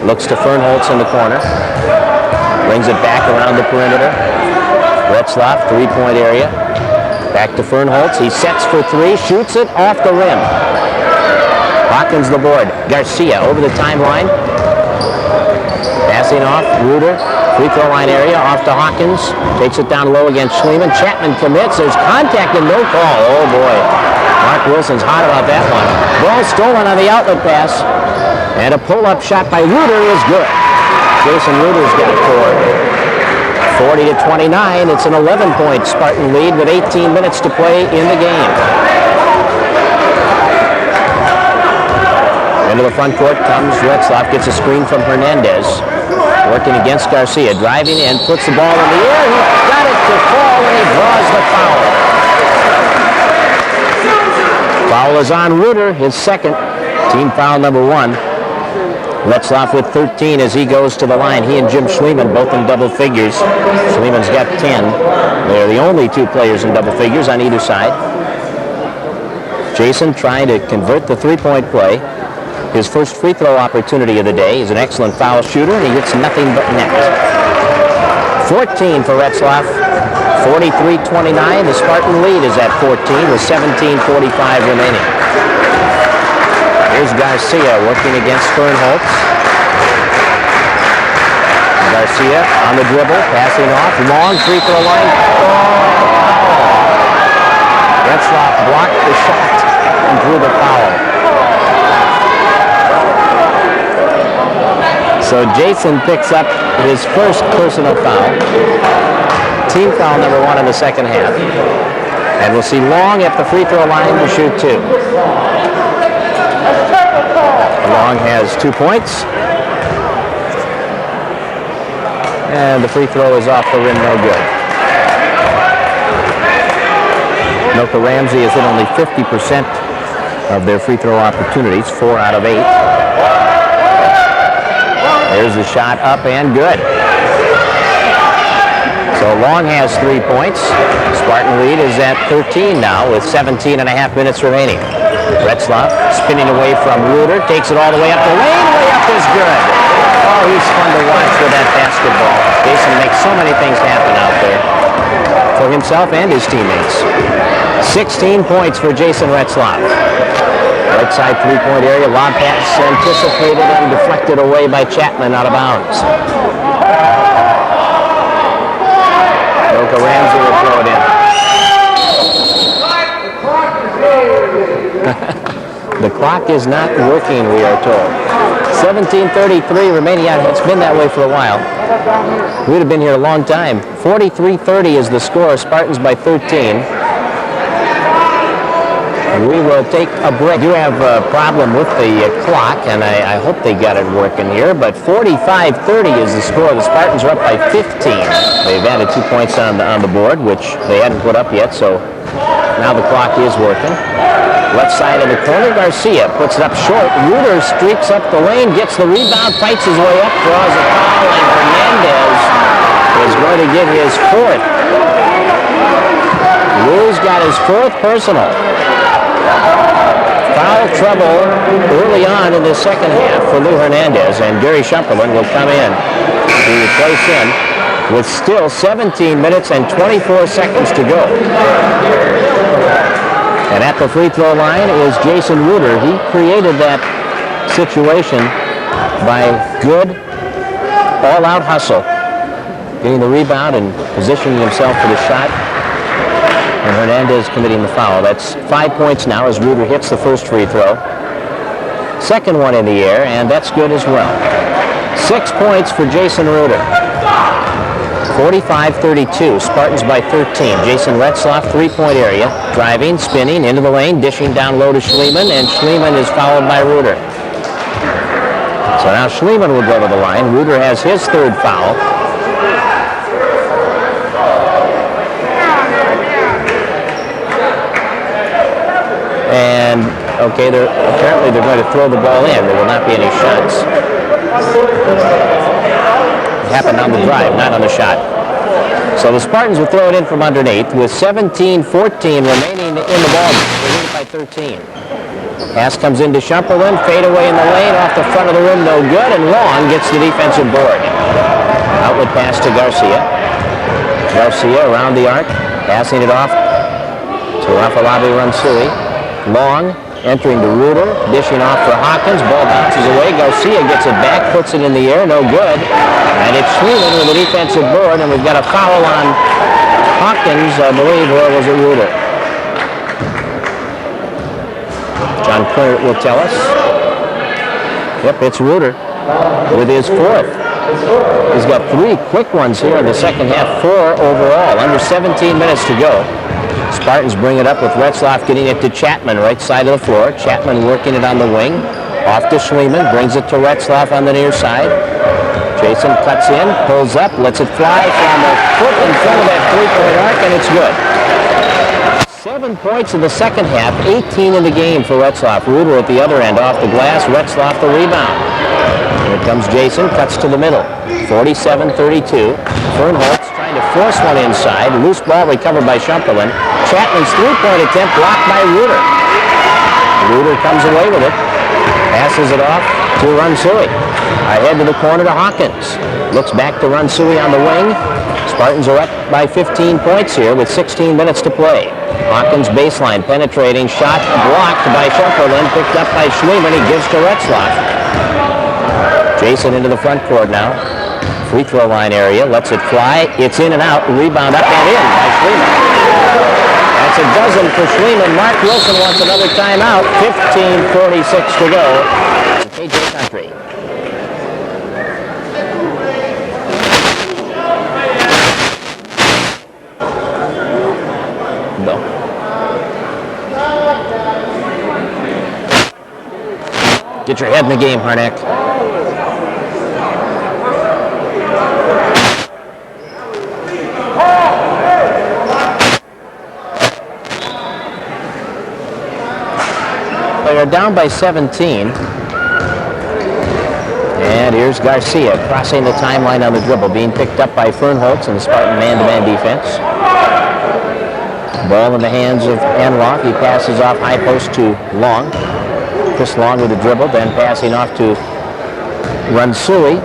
Looks to Fernholz in the corner. Brings it back around the perimeter. Retzlaff, 3-point area. Back to Fernholz. He sets for 3, shoots it off the rim. Hawkins the board. Garcia over the timeline. Passing off. Reuter, free throw line area, off to Hawkins. Takes it down low against Schliemann. Chapman commits. There's contact and no call. Oh boy. Mark Wilson's hot about that one. Ball stolen on the outlet pass. And a pull-up shot by Reuter is good. Jason Reuter's got 4. 40-29. It's an 11-point Spartan lead with 18 minutes to play in the game. Into the front court comes Retzlaff, gets a screen from Hernandez. Working against Garcia, driving in, puts the ball in the air. He got it to fall, and he draws the foul. Foul is on Reuter, his second. Team foul number 1. Retzlaff with 13 as he goes to the line. He and Jim Schliemann both in double figures. Schliemann's got 10. They're the only 2 players in double figures on either side. Jason trying to convert the 3-point play. His first free throw opportunity of the day. He's an excellent foul shooter, and he hits nothing but net. 14 for Retzlaff. 43-29. The Spartan lead is at 14 with 17:45 remaining. Here's Garcia working against Fernholz. Garcia on the dribble, passing off. Long free throw line. Retzlaff blocked the shot and drew the foul. So Jason picks up his first personal foul. Team foul number 1 in the second half. And we'll see Long at the free throw line to shoot 2. Long has 2 points. And the free throw is off the rim, no good. Anoka Ramsey has hit only 50% of their free throw opportunities, 4 out of 8. There's the shot up and good. So Long has 3 points. Spartan lead is at 13 now with 17 and a half minutes remaining. Retzlaff spinning away from Reuter, takes it all the way up the lane. Way up is good. Oh, he's fun to watch with that basketball. Jason makes so many things happen out there for himself and his teammates. 16 points for Jason Retzlaff. Right side 3-point area, lob pass anticipated and deflected away by Chapman out of bounds. Anoka Ramsey will throw it in. The clock is not working, we are told. 17:33 remaining. Yeah, it's been that way for a while. We'd have been here a long time. 43-30 is the score. Spartans by 13. We will take a break. You have a problem with the clock, and I hope they got it working here, but 45-30 is the score. The Spartans are up by 15. They've added 2 points on the board, which they hadn't put up yet, so now the clock is working. Left side of the corner, Garcia puts it up short. Reuter streaks up the lane, gets the rebound, fights his way up, draws a foul, and Hernandez is going to get his fourth. Lou's got his fourth personal. Foul trouble early on in the second half for Lou Hernandez, and Gary Shumperlin will come in to replace him with still 17 minutes and 24 seconds to go. And at the free throw line is Jason Reuter. He created that situation by good all-out hustle, getting the rebound and positioning himself for the shot. And Hernandez committing the foul. That's 5 points now as Reuter hits the first free throw. Second one in the air, and that's good as well. 6 points for Jason Reuter. 45-32, Spartans by 13. Jason Retzlaff, three-point area, driving, spinning, into the lane, dishing down low to Schliemann, and Schliemann is fouled by Reuter. So now Schliemann will go to the line. Reuter has his third foul. And, okay, apparently they're going to throw the ball in. There will not be any shots. It happened on the drive, not on the shot. So the Spartans will throw it in from underneath with 17-14 remaining in the ball. They lead it by 13. Pass comes into Shumperlin, fade away in the lane, off the front of the rim, no good, and Long gets the defensive board. Outlet pass to Garcia. Garcia around the arc, passing it off to Afolabi Ransui. Long entering to Reuter, dishing off for Hawkins. Ball bounces away. Garcia gets it back, puts it in the air, no good. And it's Schliemann with the defensive board, and we've got a foul on Hawkins, I believe, or was it Reuter? John Clerk will tell us. Yep, it's Reuter with his fourth. He's got 3 quick ones here in the second half, 4 overall, under 17 minutes to go. Spartans bring it up with Retzlaff getting it to Chapman, right side of the floor. Chapman working it on the wing. Off to Schliemann, brings it to Retzlaff on the near side. Jason cuts in, pulls up, lets it fly from a foot in front of that three-point arc, and it's good. 7 points in the second half, 18 in the game for Retzlaff. Reuter at the other end, off the glass, Retzlaff the rebound. Here comes Jason, cuts to the middle. 47-32. Fernholz trying to force one inside. Loose ball recovered by Shumperlin. Chapman's three-point attempt blocked by Reuter. Reuter comes away with it. Passes it off to Ransui. Ahead to the corner to Hawkins. Looks back to Ransui on the wing. Spartans are up by 15 points here with 16 minutes to play. Hawkins baseline penetrating shot blocked by Shumperlin. Picked up by Schliemann. He gives to Retzlaff. Jason into the front court now. Free throw line area. Lets it fly. It's in and out. Rebound up and in by Schliemann. That's a dozen for Schliemann. Mark Wilson wants another timeout. 15:46 to go. KJ Country. No. Get your head in the game, Harnack. They're down by 17. And here's Garcia crossing the timeline on the dribble, being picked up by Fernholz in the Spartan man-to-man defense. Ball in the hands of Anroth. He passes off high post to Long. Chris Long with the dribble, then passing off to Ransui.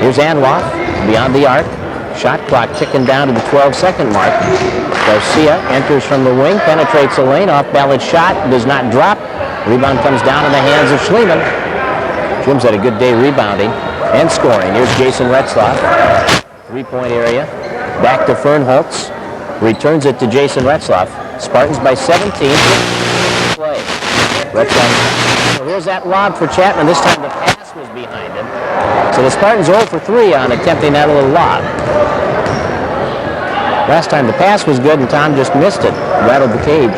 Here's Anroth beyond the arc. Shot clock ticking down to the 12-second mark. Garcia enters from the wing, penetrates the lane, off-balance shot, does not drop. Rebound comes down in the hands of Schliemann. Jim's had a good day rebounding and scoring. Here's Jason Retzlaff. Three-point area. Back to Fernholz. Returns it to Jason Retzlaff. Spartans by 17. Play. Retzlaff. So here's that lob for Chapman. This time the pass was behind him. So the Spartans 0 for 3 on attempting that little lob. Last time the pass was good and Tom just missed it. Rattled the cage.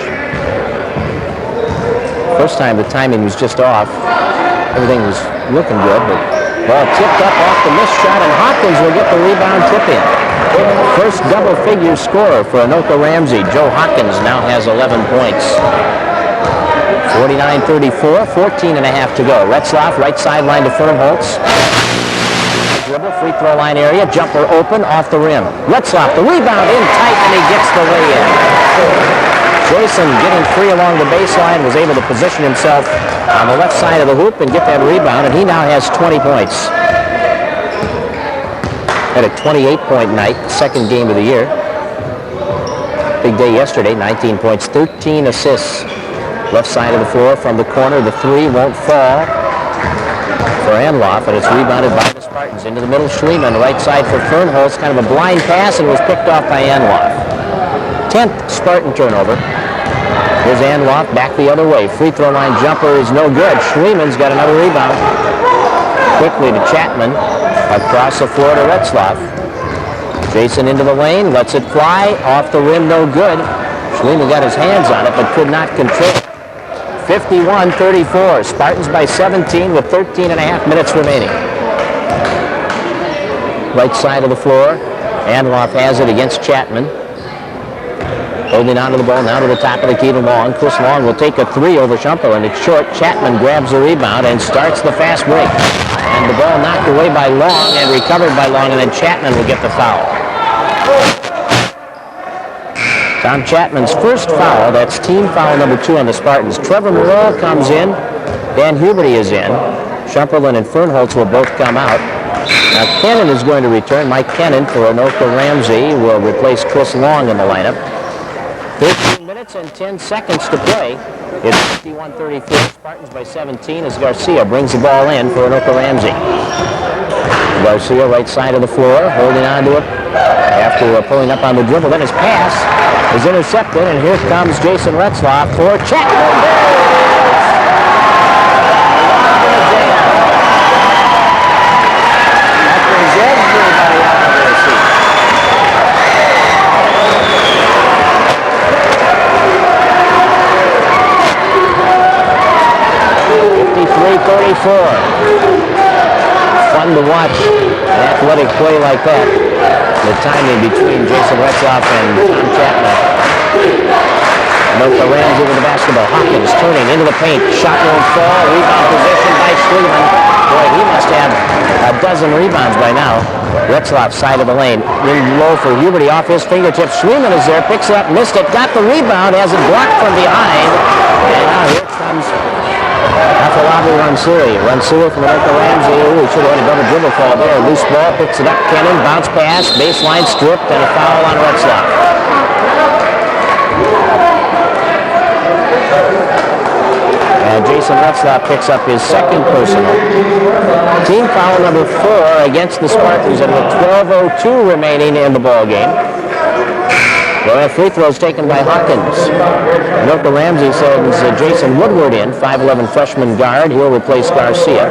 First time the timing was just off. Everything was looking good, but ball tipped up off the missed shot, and Hawkins will get the rebound tip in. First double-figure scorer for Anoka Ramsey. Joe Hawkins now has 11 points. 49-34, 14 and a half to go. Retzlaff, right sideline to Fernholz. Dribble, free throw line area, jumper open, off the rim. Retzlaff, the rebound in tight, and he gets the lay-in. Jason getting free along the baseline, was able to position himself on the left side of the hoop and get that rebound, and he now has 20 points. Had a 28-point night, second game of the year. Big day yesterday, 19 points, 13 assists. Left side of the floor from the corner, the three won't fall for Anloff, and it's rebounded by the Spartans. Into the middle, Schliemann, right side for Fernholz, kind of a blind pass, and was picked off by Anloff. 10th Spartan turnover. Here's Anloff back the other way. Free throw line jumper is no good. Schliemann's got another rebound. Quickly to Chapman. Across the floor to Retzlaff. Jason into the lane, lets it fly. Off the rim, no good. Schliemann got his hands on it, but could not control it. 51-34. Spartans by 17 with 13 and a half minutes remaining. Right side of the floor. Anloff has it against Chapman. Holding onto the ball now to the top of the key to Long. Chris Long will take a three over Shumpel, and it's short. Chapman grabs the rebound and starts the fast break. And the ball knocked away by Long and recovered by Long, and then Chapman will get the foul. Tom Chapman's first foul. That's team foul number 2 on the Spartans. Trevor Moreau comes in. Dan Huberty is in. Shumperlin and Fernholz will both come out. Now Kennan is going to return. Mike Kennan for Anoka Ramsey will replace Chris Long in the lineup. 13 minutes and 10 seconds to play. It's 51-34. Spartans by 17 as Garcia brings the ball in for Anoka Ramsey. Garcia, right side of the floor, holding on to it after pulling up on the dribble. Then his pass is intercepted, and here comes Jason Retzlaff for Chapman. That brings everybody out of their seat. 53-34. Fun to watch an athletic play like that. The timing between Jason Retzlaff and Tom Chapman. Anoka Ramsey with the basketball. Hawkins turning into the paint. Shot won't fall. Rebound position by Schliemann. Boy, he must have a dozen rebounds by now. Retzlaff side of the lane. In low for Huberty off his fingertips. Schliemann is there. Picks it up. Missed it. Got the rebound. Has it blocked from behind. And now here comes Afolabi Ransui from Anoka Ramsey. Ooh, he should have had a double dribble call there. Loose ball, picks it up. Kennan, bounce pass, baseline stripped, and a foul on Retzlaff. And Jason Retzlaff picks up his second personal. Team foul number 4 against the Spartans, and with 12:02 remaining in the ball game. Well, that free throw is taken by Hawkins. Anoka Ramsey sends Jason Woodward in, 5'11 freshman guard. He'll replace Garcia.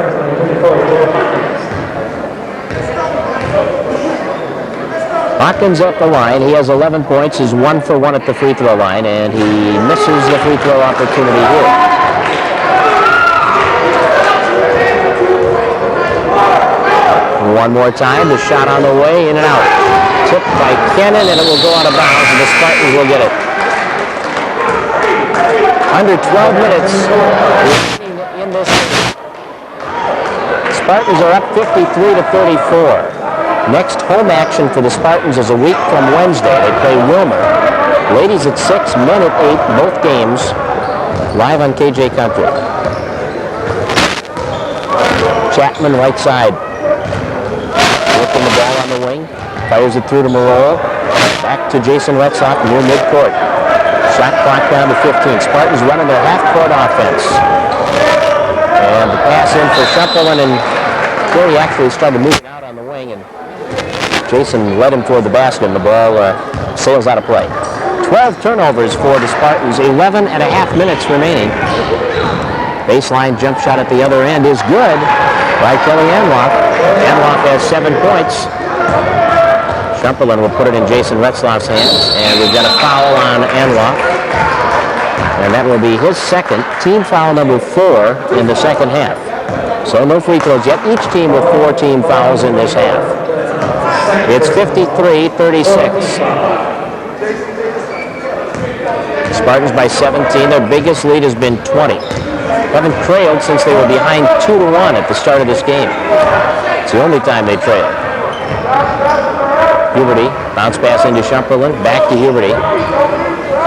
Hawkins at the line. He has 11 points. He's 1 for 1 at the free throw line, and he misses the free throw opportunity here. One more time. The shot on the way, in and out. Tipped by Kennan, and it will go out of bounds, and the Spartans will get it. Under 12 minutes in this game. Spartans are up 53-34. Next home action for the Spartans is a week from Wednesday. They play Wilmer. Ladies at 6, men at 8, both games live on KJ Country. Chapman, right side. Working the ball on the wing. Fires it through to Moreau. Back to Jason Retzlaff near midcourt. Shot clock down to 15. Spartans running their half-court offense. And the pass in for Shumperlin, and Corey actually started moving out on the wing, and Jason led him toward the basket, and the ball sails out of play. 12 turnovers for the Spartans. 11 and a half minutes remaining. Baseline jump shot at the other end is good by Kelly Anloff. Anloff has 7 points. Shumperlin will put it in Jason Retzlaff's hands, and we've got a foul on Anloff. And that will be his second, team foul number 4 in the second half. So no free throws yet. Each team with 4 team fouls in this half. It's 53-36. Spartans by 17. Their biggest lead has been 20. Haven't trailed since they were behind 2-1 at the start of this game. It's the only time they trailed. Huberty, bounce pass into Shumperlin, back to Huberty.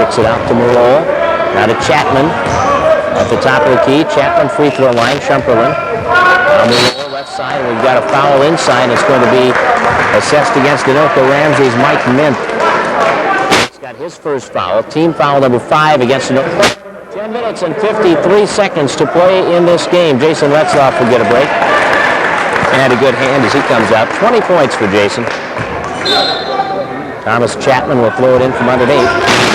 Kicks it out to Moreau. Now to Chapman. At the top of the key, Chapman free throw line, Shumperlin. On the left side, we've got a foul inside. It's going to be assessed against Anoka Ramsey's Mike Mint. He's got his first foul, team foul number 5 against Anoka. 10 minutes and 53 seconds to play in this game. Jason Retzlaff will get a break. And had a good hand as he comes out. 20 points for Jason. Thomas Chapman will throw it in from underneath.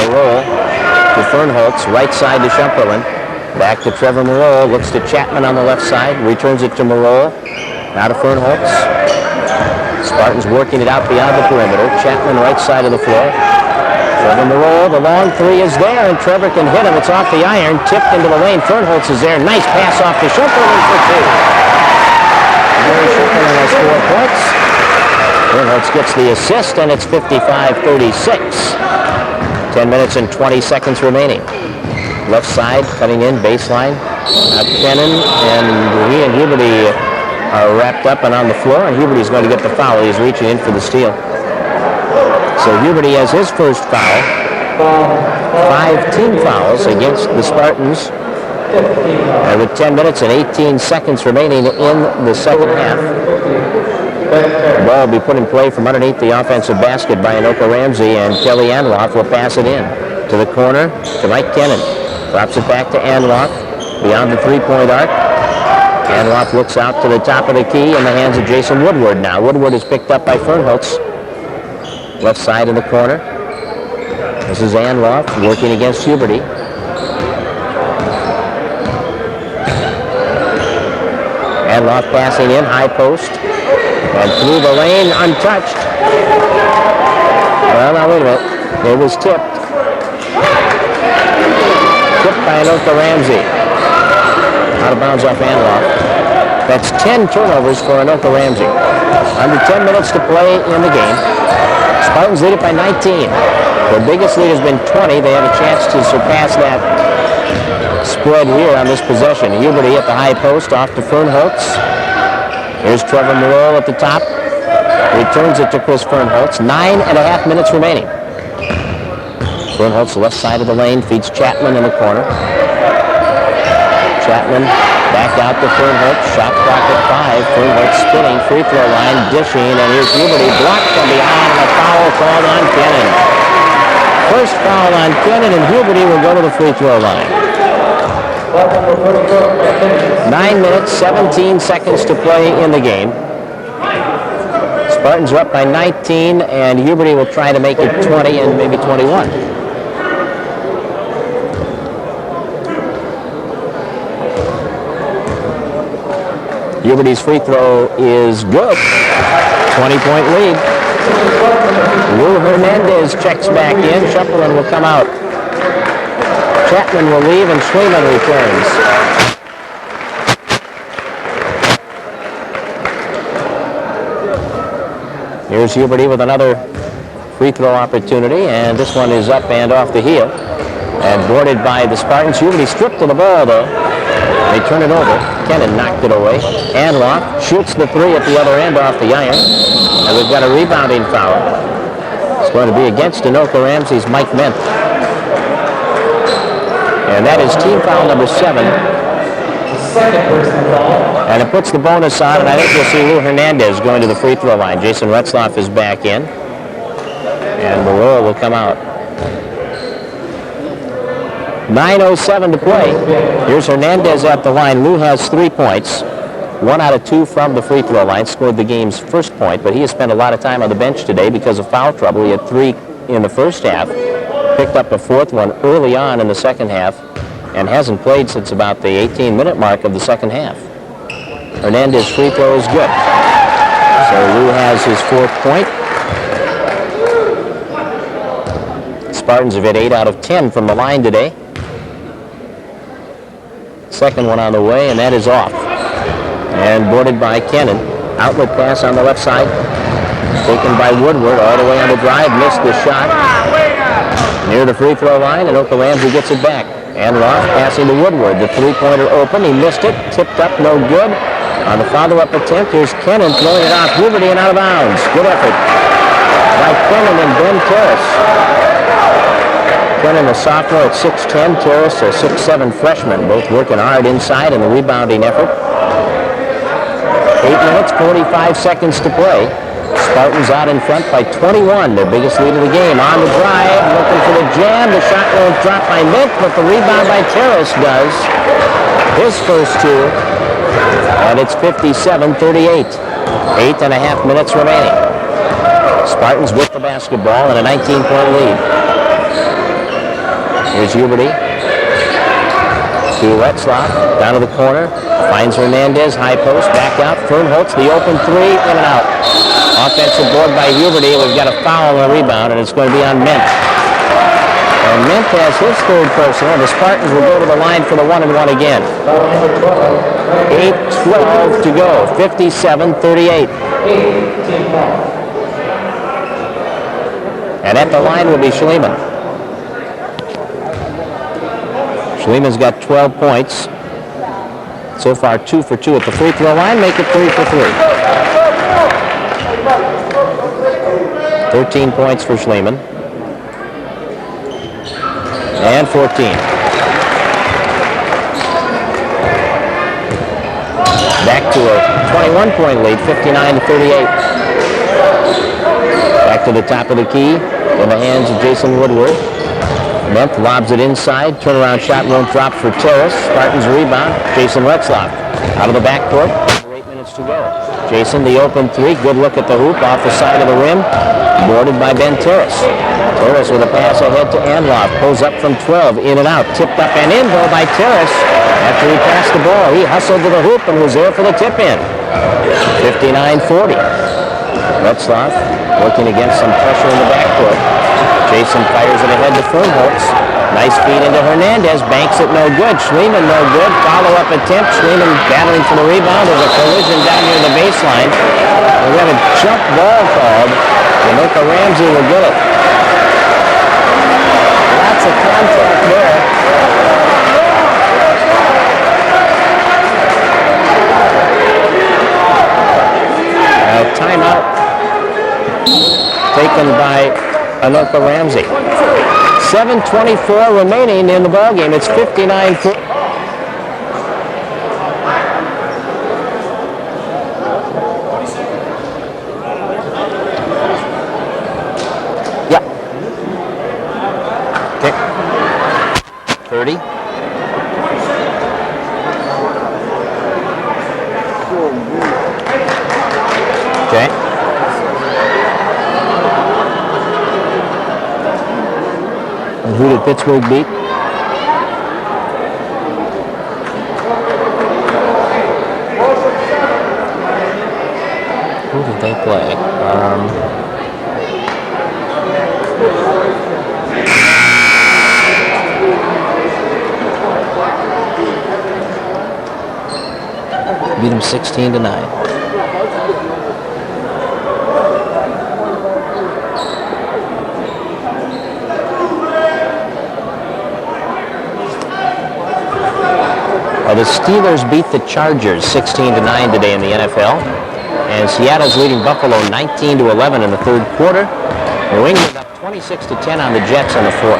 Moreau to Fernholtz, right side to Shumperlin. Back to Trevor Moreau, looks to Chapman on the left side, returns it to Moreau. Now to Fernholtz. Spartans working it out beyond the perimeter. Chapman right side of the floor. Trevor Moreau, the long three is there, and Trevor can hit him. It's off the iron, tipped into the lane. Fernholtz is there. Nice pass off to Shumperlin for 2. Gary Shumperlin has 4 points. Fernholtz gets the assist, and it's 55-36. 10 minutes and 20 seconds remaining. Left side, cutting in, baseline. Kennan and he and Huberty are wrapped up and on the floor, and Huberty's going to get the foul. He's reaching in for the steal. So Huberty has his first foul. 5 team fouls against the Spartans. And with 10 minutes and 18 seconds remaining in the second half. The ball will be put in play from underneath the offensive basket by Anoka Ramsey, and Kelly Anloff will pass it in to the corner to Mike Kennan. Drops it back to Anloff beyond the three-point arc. Anloff looks out to the top of the key in the hands of Jason Woodward now. Woodward is picked up by Fernholtz. Left side in the corner. This is Anloff working against Huberty. Anloff passing in, high post. And through the lane, untouched. Well, now wait a minute. It was tipped. Tipped by Anoka Ramsey. Out of bounds off Anloff. That's 10 turnovers for Anoka Ramsey. Under 10 minutes to play in the game. Spartans lead it by 19. Their biggest lead has been 20. They have a chance to surpass that spread here on this possession. Huberty at the high post, off to Fernholtz. Here's Trevor Moreau at the top. Returns it to Chris Fernholtz. 9.5 minutes remaining. Fernholtz, left side of the lane, feeds Chapman in the corner. Chapman back out to Fernholtz. Shot clock at 5. Fernholtz spinning, free throw line, dishing, and here's Huberty blocked from behind, and a foul called on Kennan. First foul on Kennan, and Huberty will go to the free throw line. 9 minutes, 17 seconds to play in the game. Spartans are up by 19, and Huberty will try to make it 20 and maybe 21. Huberty's free throw is good. 20-point lead. Lou Hernandez checks back in. Shumperlin will come out. Chapman will leave, and Schliemann returns. Here's Huberty with another free throw opportunity, and this one is up and off the heel. And boarded by the Spartans. Huberty stripped of the ball, though. They turn it over. Kennan knocked it away. Anloff shoots the three at the other end off the iron. And we've got a rebounding foul. It's going to be against Anoka Ramsey's Mike Ment. And that is team foul number 7. And it puts the bonus on, and I think you'll see Lou Hernandez going to the free throw line. Jason Retzlaff is back in. And Moreau will come out. 9:07 to play. Here's Hernandez at the line. Lou has 3 points. 1 out of 2 from the free throw line. Scored the game's first point, but he has spent a lot of time on the bench today because of foul trouble. He had 3 in the first half. Picked up a 4th one early on in the second half and hasn't played since about the 18-minute mark of the second half. Hernandez's free throw is good. So Lou has his 4th point. Spartans have hit 8 out of 10 from the line today. Second one on the way, and that is off. And boarded by Kennan. Outlet pass on the left side. Taken by Woodward all the way on the drive. Missed the shot. Near the free throw line, Anoka Ramsey gets it back. Anoka passing to Woodward. The three-pointer open. He missed it. Tipped up, no good. On the follow-up attempt, here's Kennan throwing it off Huberty and out of bounds. Good effort by Kennan and Ben Terrace. Kennan, a sophomore at 6'10", Terrace, a 6'7" freshman, both working hard inside in the rebounding effort. 8 minutes, 45 seconds to play. Spartans out in front by 21, their biggest lead of the game. On the drive, looking for the jam. The shot won't drop by Mint, but the rebound by Terrace does. His first two, and it's 57-38. 8.5 minutes remaining. Spartans with the basketball and a 19-point lead. Here's Huberty to Retzlaff, down to the corner, finds Hernandez, high post, back out, Fernholtz, the open three, in and out. Offensive board by Huberty. We've got a foul on the rebound, and it's going to be on Mint. And Mint has his third personal, and the Spartans will go to the line for the 1-and-1 again. 8:12 to go, 57-38. And at the line will be Schliemann. Schliemann's got 12 points. So far 2 for 2 at the free throw line, make it 3 for 3. 13 points for Schliemann. And 14. Back to a 21-point lead, 59-38. Back to the top of the key in the hands of Jason Woodward. Ment lobs it inside. Turnaround shot won't drop for Terrace. Spartans rebound. Jason Retzlaff out of the backcourt. 8 minutes to go. Jason, the open three. Good look at the hoop off the side of the rim. Boarded by Ben Terrace. Terrace with a pass ahead to Anloff. Pulls up from 12. In and out. Tipped up and in though by Terrace. After he passed the ball, he hustled to the hoop and was there for the tip in. 59-40. Retzlaff working against some pressure in the backcourt. Jason fires it ahead to Fernholtz. Nice feed into Hernandez. Banks it no good. Schliemann no good. Follow-up attempt. Schliemann battling for the rebound. There's a collision down near the baseline. We have a jump ball called. Anoka Ramsey will get it. Lots of contact there. Timeout taken by Anoka Ramsey. 7:24 remaining in the ballgame. It's 59. Yeah. Okay. 30. Okay. And who did Pittsburgh beat? Who did they play? Beat them 16-9. The Steelers beat the Chargers 16-9 today in the NFL. And Seattle's leading Buffalo 19-11 in the third quarter. New England up 26-10 on the Jets in the fourth.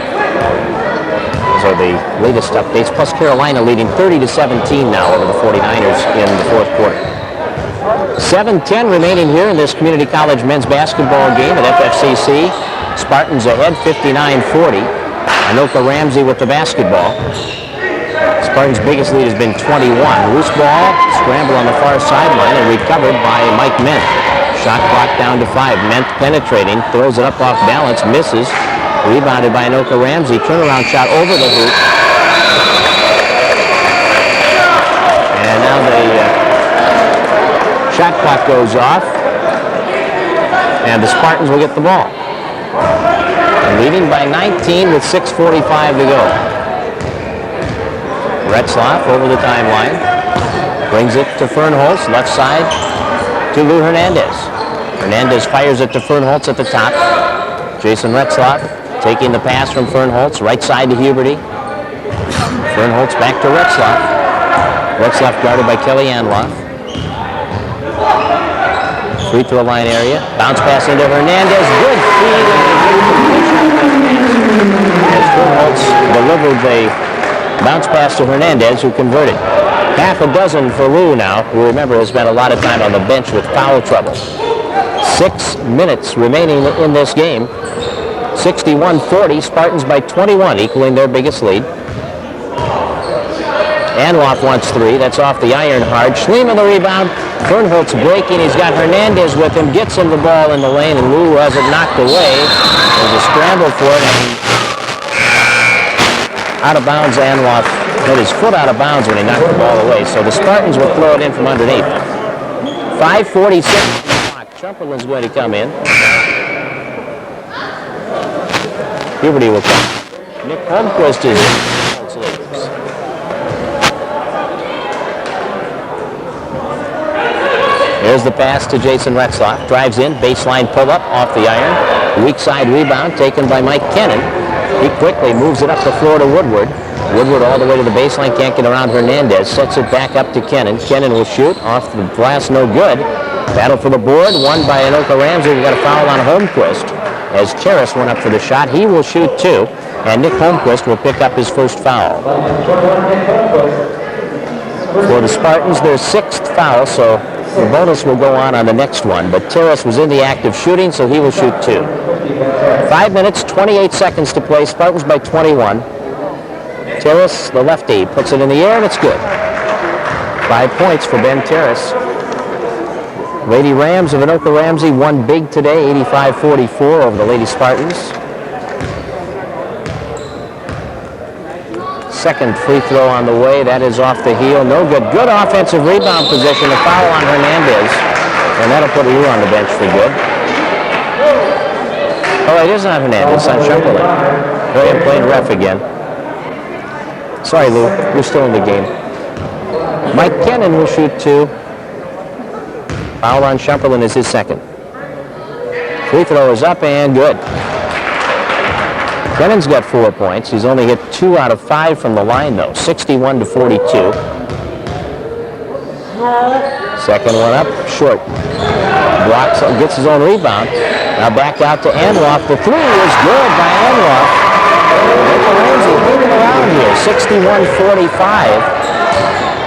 Those are the latest updates. Plus Carolina leading 30-17 now over the 49ers in the fourth quarter. 7:10 remaining here in this community college men's basketball game at FFCC. Spartans ahead 59-40. Anoka Ramsey with the basketball. Spartans' biggest lead has been 21. Loose ball, scramble on the far sideline and recovered by Mike Ment. Shot clock down to 5. Ment penetrating, throws it up off balance, misses. Rebounded by Anoka Ramsey. Turnaround shot over the hoop. And now the shot clock goes off. And the Spartans will get the ball. Leading by 19 with 6:45 to go. Retzlaff over the timeline. Brings it to Fernholtz, left side to Lou Hernandez. Hernandez fires it to Fernholtz at the top. Jason Retzlaff Taking the pass from Fernholz, right side to Huberty. Fernholz back to Retzlaff. Retzlaff guarded by Kelly Anloff. Free throw line area. Bounce pass into Hernandez. Good feed. As Fernholz delivered the bounce pass to Hernandez, who converted. Half a dozen for Lou now, who remember has spent a lot of time on the bench with foul trouble. 6 minutes remaining in this game. 61-40, Spartans by 21, equaling their biggest lead. Anloff wants 3. That's off the iron hard. Schliemann the rebound. Fernholz breaking. He's got Hernandez with him. Gets him the ball in the lane, and Lou has it knocked away. There's a scramble for it. And out of bounds, Anloff hit his foot out of bounds when he knocked the ball away. So the Spartans will throw it in from underneath. 5:46. Chamberlain's going to come in. Huberty will come. Nick Holmquist is in. There's the pass to Jason Retzlaff. Drives in, baseline pull-up off the iron. Weak side rebound taken by Mike Kennan. He quickly moves it up the floor to Woodward. Woodward all the way to the baseline, can't get around Hernandez. Sets it back up to Kennan. Kennan will shoot. Off the glass, no good. Battle for the board, won by Anoka Ramsey. We got a foul on Holmquist. As Terrace went up for the shot, he will shoot 2. And Nick Holmquist will pick up his first foul. For the Spartans, their 6th foul, so the bonus will go on the next one, but Terrace was in the act of shooting, so he will shoot 2. 5 minutes, 28 seconds to play. Spartans by 21. Terrace, the lefty, puts it in the air, and it's good. 5 points for Ben Terrace. Lady Rams of Anoka Ramsey won big today, 85-44 over the Lady Spartans. Second free throw on the way. That is off the heel. No good. Good offensive rebound position. A foul on Hernandez. And that'll put Lou on the bench for good. Oh, it is not Hernandez. It's on Chamberlain. Go ahead and play ref again. Sorry, Lou. You're still in the game. Mike Kennan will shoot 2. Foul on Chamberlain is his second. Free throw is up and good. Kennan's got 4 points. He's only hit 2 out of 5 from the line, though. 61-42. Second one up, short. Blocks, gets his own rebound. Now back out to Anloff. The 3 is good by Anloff. Anoka Ramsey moving around here. 61-45.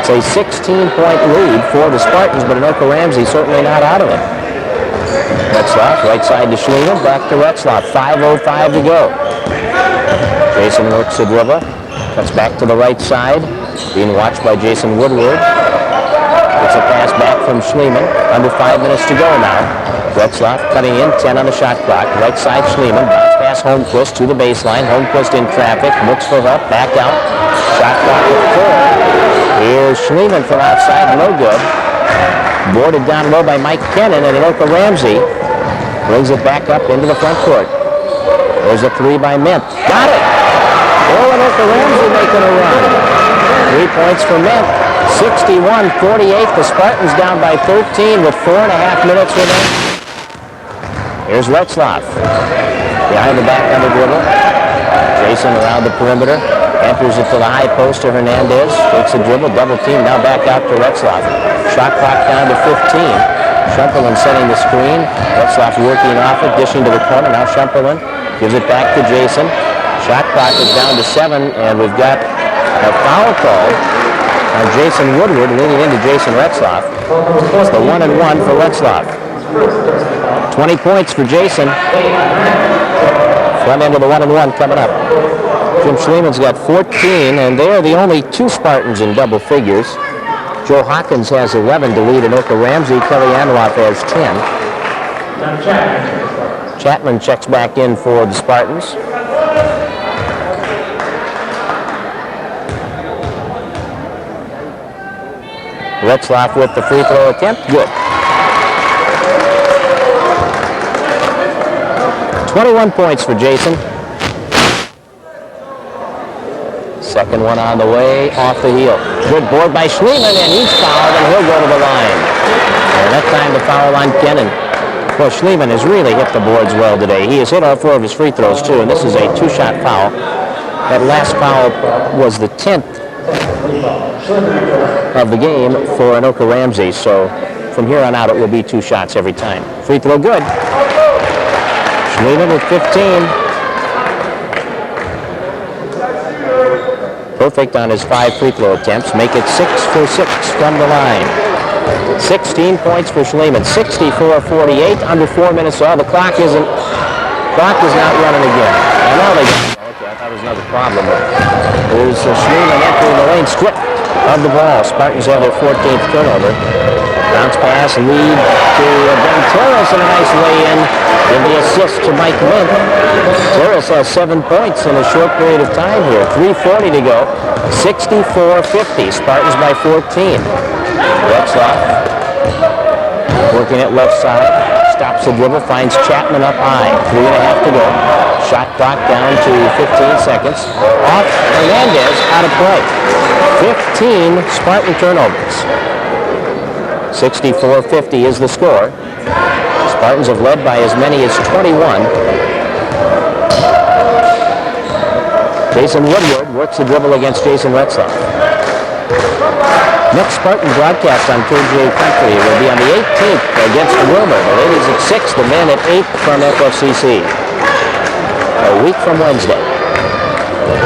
It's a 16-point lead for the Spartans, but Anoka Ramsey certainly not out of it. Retzlaff, right side to Schliemann, back to Retzlaff. 5:05 to go. Jason works the dribble, cuts back to the right side, being watched by Jason Woodward. Gets a pass back from Schliemann. Under 5 minutes to go now. Retzlaff cutting in, 10 on the shot clock. Right side Schliemann, bounce pass Holmquist to the baseline. Holmquist in traffic, looks for help, back out. Shot clock at 4. Here's Schliemann from outside, no good. Boarded down low by Mike Kennan, and Anoka Ramsey brings it back up into the front court. There's a 3 by Ment. Got it! Oh, Anoka Ramsey making a run. 3 points for Ment. 61-48. The Spartans down by 13 with 4.5 minutes remaining. Here's Retzlaff. Behind the back on the dribble. Jason around the perimeter. Enters it to the high post to Hernandez. Takes a dribble, double team. Now back out to Retzlaff. Shot clock down to 15. Chamberlain setting the screen. Retzlaff working off it, dishing to the corner. Now Chamberlain gives it back to Jason. Shot clock is down to 7, and we've got a foul call on Jason Woodward leaning into Jason Retzlaff. It's the 1-and-1 for Retzlaff. 20 points for Jason. Front end of the 1-and-1 coming up. Jim Schliemann's got 14, and they are the only 2 Spartans in double figures. Joe Hawkins has 11 to lead Anoka Ramsey. Kelly Anloff has 10. Chapman checks back in for the Spartans. Retzlaff with the free throw attempt. Good. 21 points for Jason. Second one on the way, off the heel. Good board by Schliemann, and he's fouled, and he'll go to the line. And that time the foul on Kennan. Well, Schliemann has really hit the boards well today. He has hit all 4 of his free throws, too, and this is a 2-shot foul. That last foul was the 10th of the game for Anoka Ramsey, so from here on out it will be 2 shots every time. Free throw good. Schliemann with 15. Perfect on his 5 free throw attempts. Make it 6 for 6 from the line. 16 points for Schliemann. 64-48. Under 4 minutes. Oh, the clock is not running again. I know they got. Okay, I thought it was another problem. There's Schliemann entering the lane, stripped of the ball. Spartans have their 14th turnover. Bounce pass, lead to Ben Terrace, and a nice lay-in. And the assist to Mike Mint. Terrace has 7 points in a short period of time here. 3:40 to go. 64-50. Spartans by 14. Retzlaff working it left side. Stops the dribble, finds Chapman up high. 3.5 to go. Shot clock down to 15 seconds. Off Hernandez, out of play. 15 Spartan turnovers. 64-50 is the score. Spartans have led by as many as 21. Jason Woodward works the dribble against Jason Retzlaff. Next Spartan broadcast on KJ Country will be on the 18th against Wilmer. The ladies at 6, the men at 8 from FFCC. A week from Wednesday.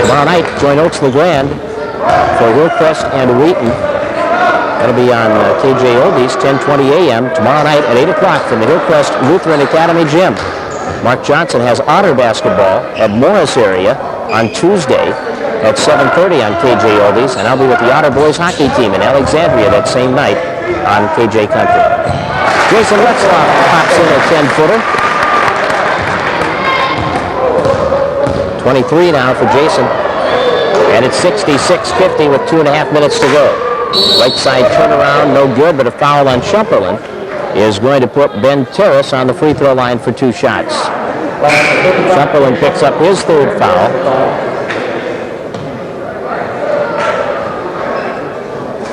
Tomorrow night, join Oaks LeGrand for Hillcrest and Wheaton. That'll be on KJ Oldies, 10:20 a.m. tomorrow night at 8 o'clock from the Hillcrest Lutheran Academy Gym. Mark Johnson has Otter basketball at Morris area on Tuesday at 7:30 on KJ Oldies, and I'll be with the Otter boys hockey team in Alexandria that same night on KJ Country. Jason Retzlaff pops in a 10-footer. 23 now for Jason, and it's 66-50 with 2.5 minutes to go. Right side turnaround, no good, but a foul on Schumperlin is going to put Ben Terrace on the free throw line for 2 shots. Schumperlin picks up his 3rd foul.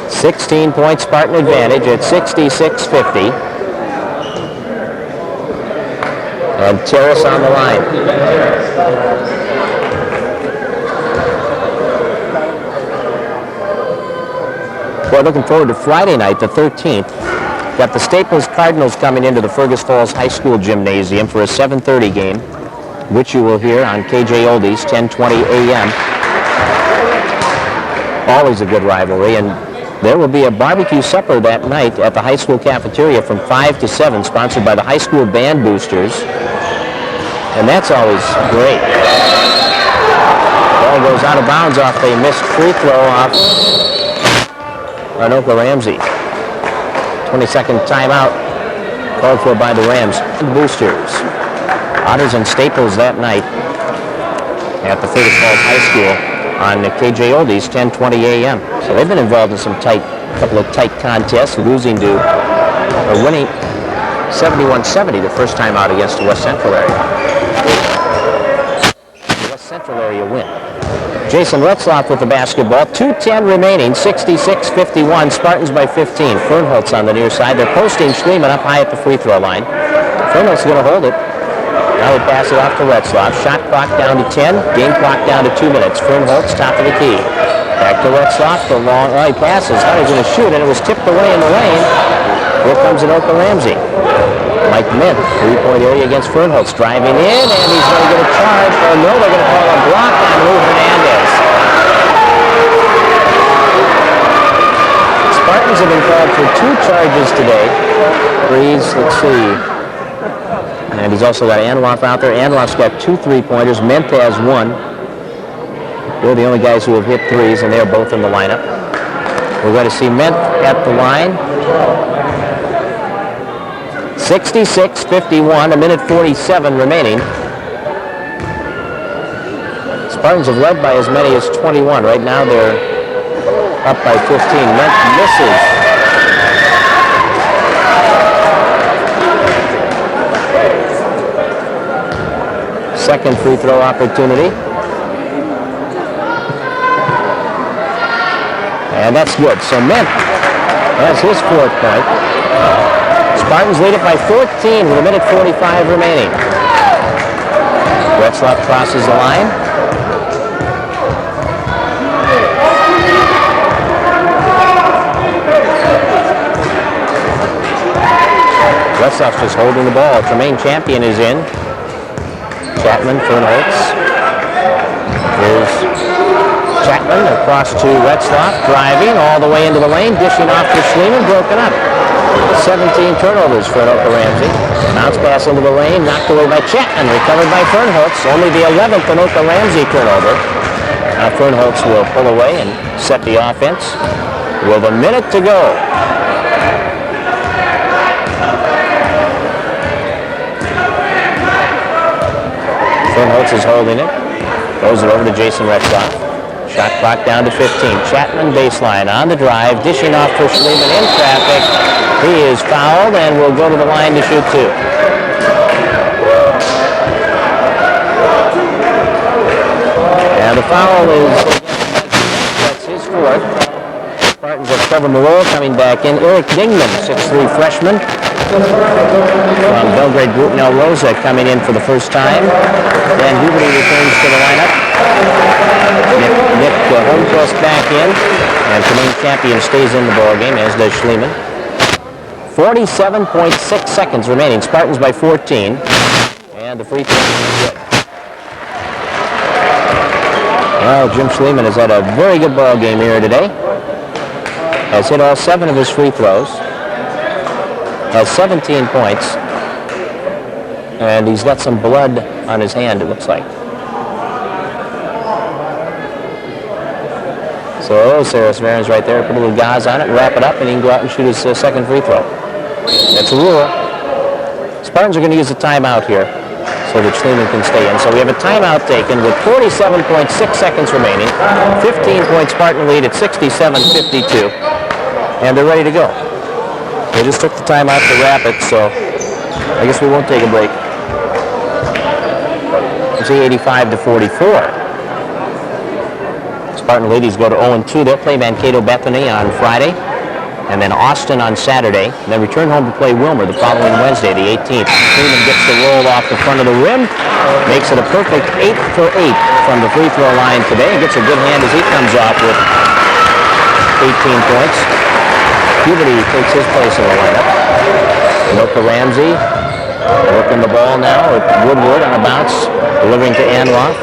$16-point Spartan advantage at 66-50. And Terrace on the line. We're looking forward to Friday night, the 13th. Got the Staples Cardinals coming into the Fergus Falls High School Gymnasium for a 7:30 game, which you will hear on KJ Oldies, 10:20 a.m. Always a good rivalry, and there will be a barbecue supper that night at the high school cafeteria from 5 to 7, sponsored by the high school band boosters, and that's always great. Ball goes out of bounds off a missed free throw off Anoka Ramsey. 22nd timeout called for by the Rams. Boosters. Otters and Staples that night at the Fergus Falls High School on KJ Oldies, 10:20 a.m. So they've been involved in some couple of tight contests, losing to or winning 71-70 the first time out against the West Central area. The West Central area win. Jason Retzlaff with the basketball. 2:10 remaining, 66-51. Spartans by 15. Fernholtz on the near side. They're posting Schliemann up high at the free throw line. Fernholtz is going to hold it. Now they pass it off to Retzlaff. Shot clock down to 10. Game clock down to 2 minutes. Fernholtz, top of the key. Back to Retzlaff. The long, he passes. Thought he was going to shoot, and it was tipped away in the lane. Here comes Anoka Ramsey. Mike Mint, 3-point area against Fernholtz, driving in, and he's going to get a charge. Oh no, they're going to call a block on Lou Hernandez. Spartans have been called for 2 charges today. Breeze, let's see. And he's also got Anloff out there. Anloff's got 2 3-pointers. Mint has 1. They're the only guys who have hit threes, and they're both in the lineup. We're going to see Mint at the line. 66-51, a minute 47 remaining. Spartans have led by as many as 21. Right now they're up by 15. Mint misses. Second free throw opportunity. And that's good. So Mint has his 4th point. Spartans lead it by 14 with a minute 45 remaining. Retzlaff crosses the line. Retzlaff's just holding the ball. Tremaine Champion is in. Chapman, Fernholz. Here's Chapman across to Retzlaff, driving all the way into the lane, dishing off to Schliemann, broken up. 17 turnovers for Anoka Ramsey. Bounce pass into the lane, knocked away by Chapman, recovered by Fernholz. Only the 11th Anoka Ramsey turnover. Now Fernholz will pull away and set the offense with a minute to go. Fernholz is holding it. Throws it over to Jason Retzlaff. Shot clock down to 15. Chapman baseline on the drive, dishing off for Schliemann in traffic. He is fouled and will go to the line to shoot two. And the foul is, that's his fourth. Spartans have Trevor Moreau coming back in. Eric Dingman, 6'3" freshman from Belgrade Nel Rosa, coming in for the first time. Dan Huberty returns to the lineup. Nick Holmquist back in, and Tremaine Champion stays in the ballgame, as does Schliemann. 47.6 seconds remaining. Spartans by 14, and the free throw is good. Well, Jim Schliemann has had a very good ball game here today. Has hit all 7 of his free throws. Has 17 points. And he's got some blood on his hand, it looks like. So Sarah Sverren's right there. Put a little gauze on it, wrap it up, and he can go out and shoot his second free throw. That's a rule. Spartans are going to use a timeout here so that Schliemann can stay in. So we have a timeout taken with 47.6 seconds remaining. 15-point Spartan lead at 67-52. And they're ready to go. They just took the timeout to wrap it, so I guess we won't take a break. It's 85-44. Spartan ladies go to 0-2. They'll play Mankato Bethany on Friday, and then Austin on Saturday, and then return home to play Wilmer the following Wednesday, the 18th. Schliemann gets the roll off the front of the rim, makes it a perfect 8 for 8 from the free throw line today, and gets a good hand as he comes off with 18 points. Huberty takes his place in the lineup. Anoka Ramsey working the ball now with Woodward on a bounce, delivering to Anloff.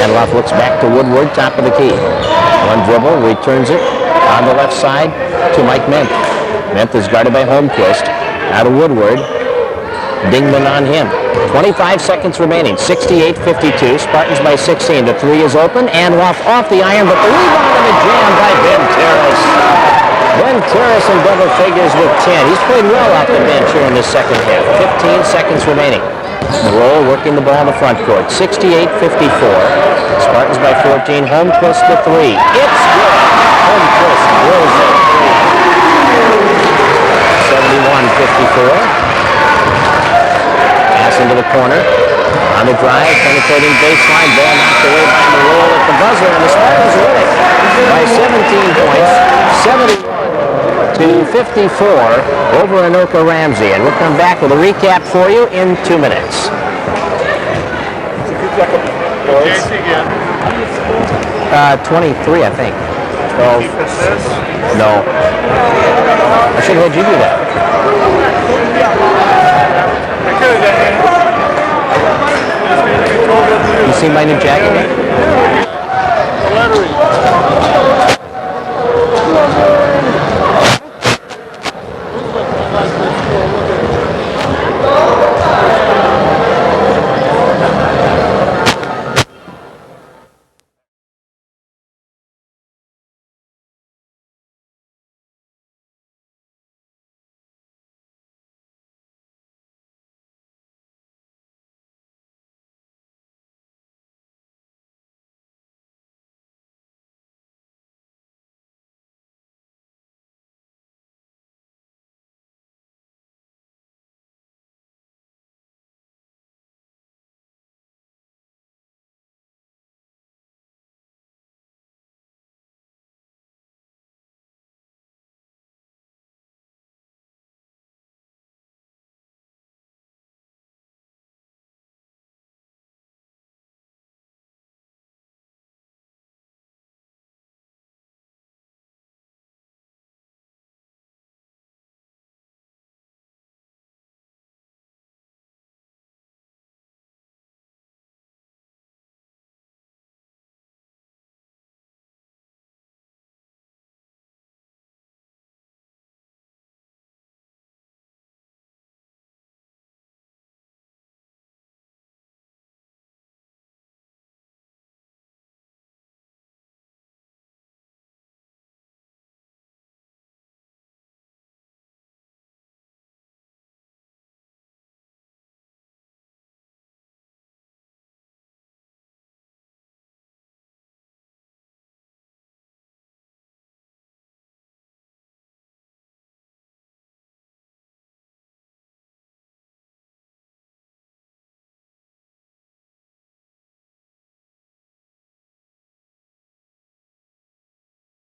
Anloff looks back to Woodward, top of the key. One dribble, returns it on the left side to Mike Ment. Ment is guarded by Holmquist. Now to Woodward. Dingman on him. 25 seconds remaining. 68-52. Spartans by 16. The three is open. Anloff off the iron, but the rebound and the jam by Ben Terrace. Ben Terrace in double figures with 10. He's played well off the bench here in this second half. 15 seconds remaining. Moreau working the ball in the front court. 68-54. Spartans by 14. Holmquist the three. It's good. Holmquist drills it. 71-54. Pass into the corner. On the drive, penetrating baseline. Ball knocked away by Moreau at the buzzer, and the Spartans win it by 17 points. 70-54 over Anoka Ramsey, and we'll come back with a recap for you in 2 minutes. 23, I think. 12. No. I should have had you do that. You see my new jacket?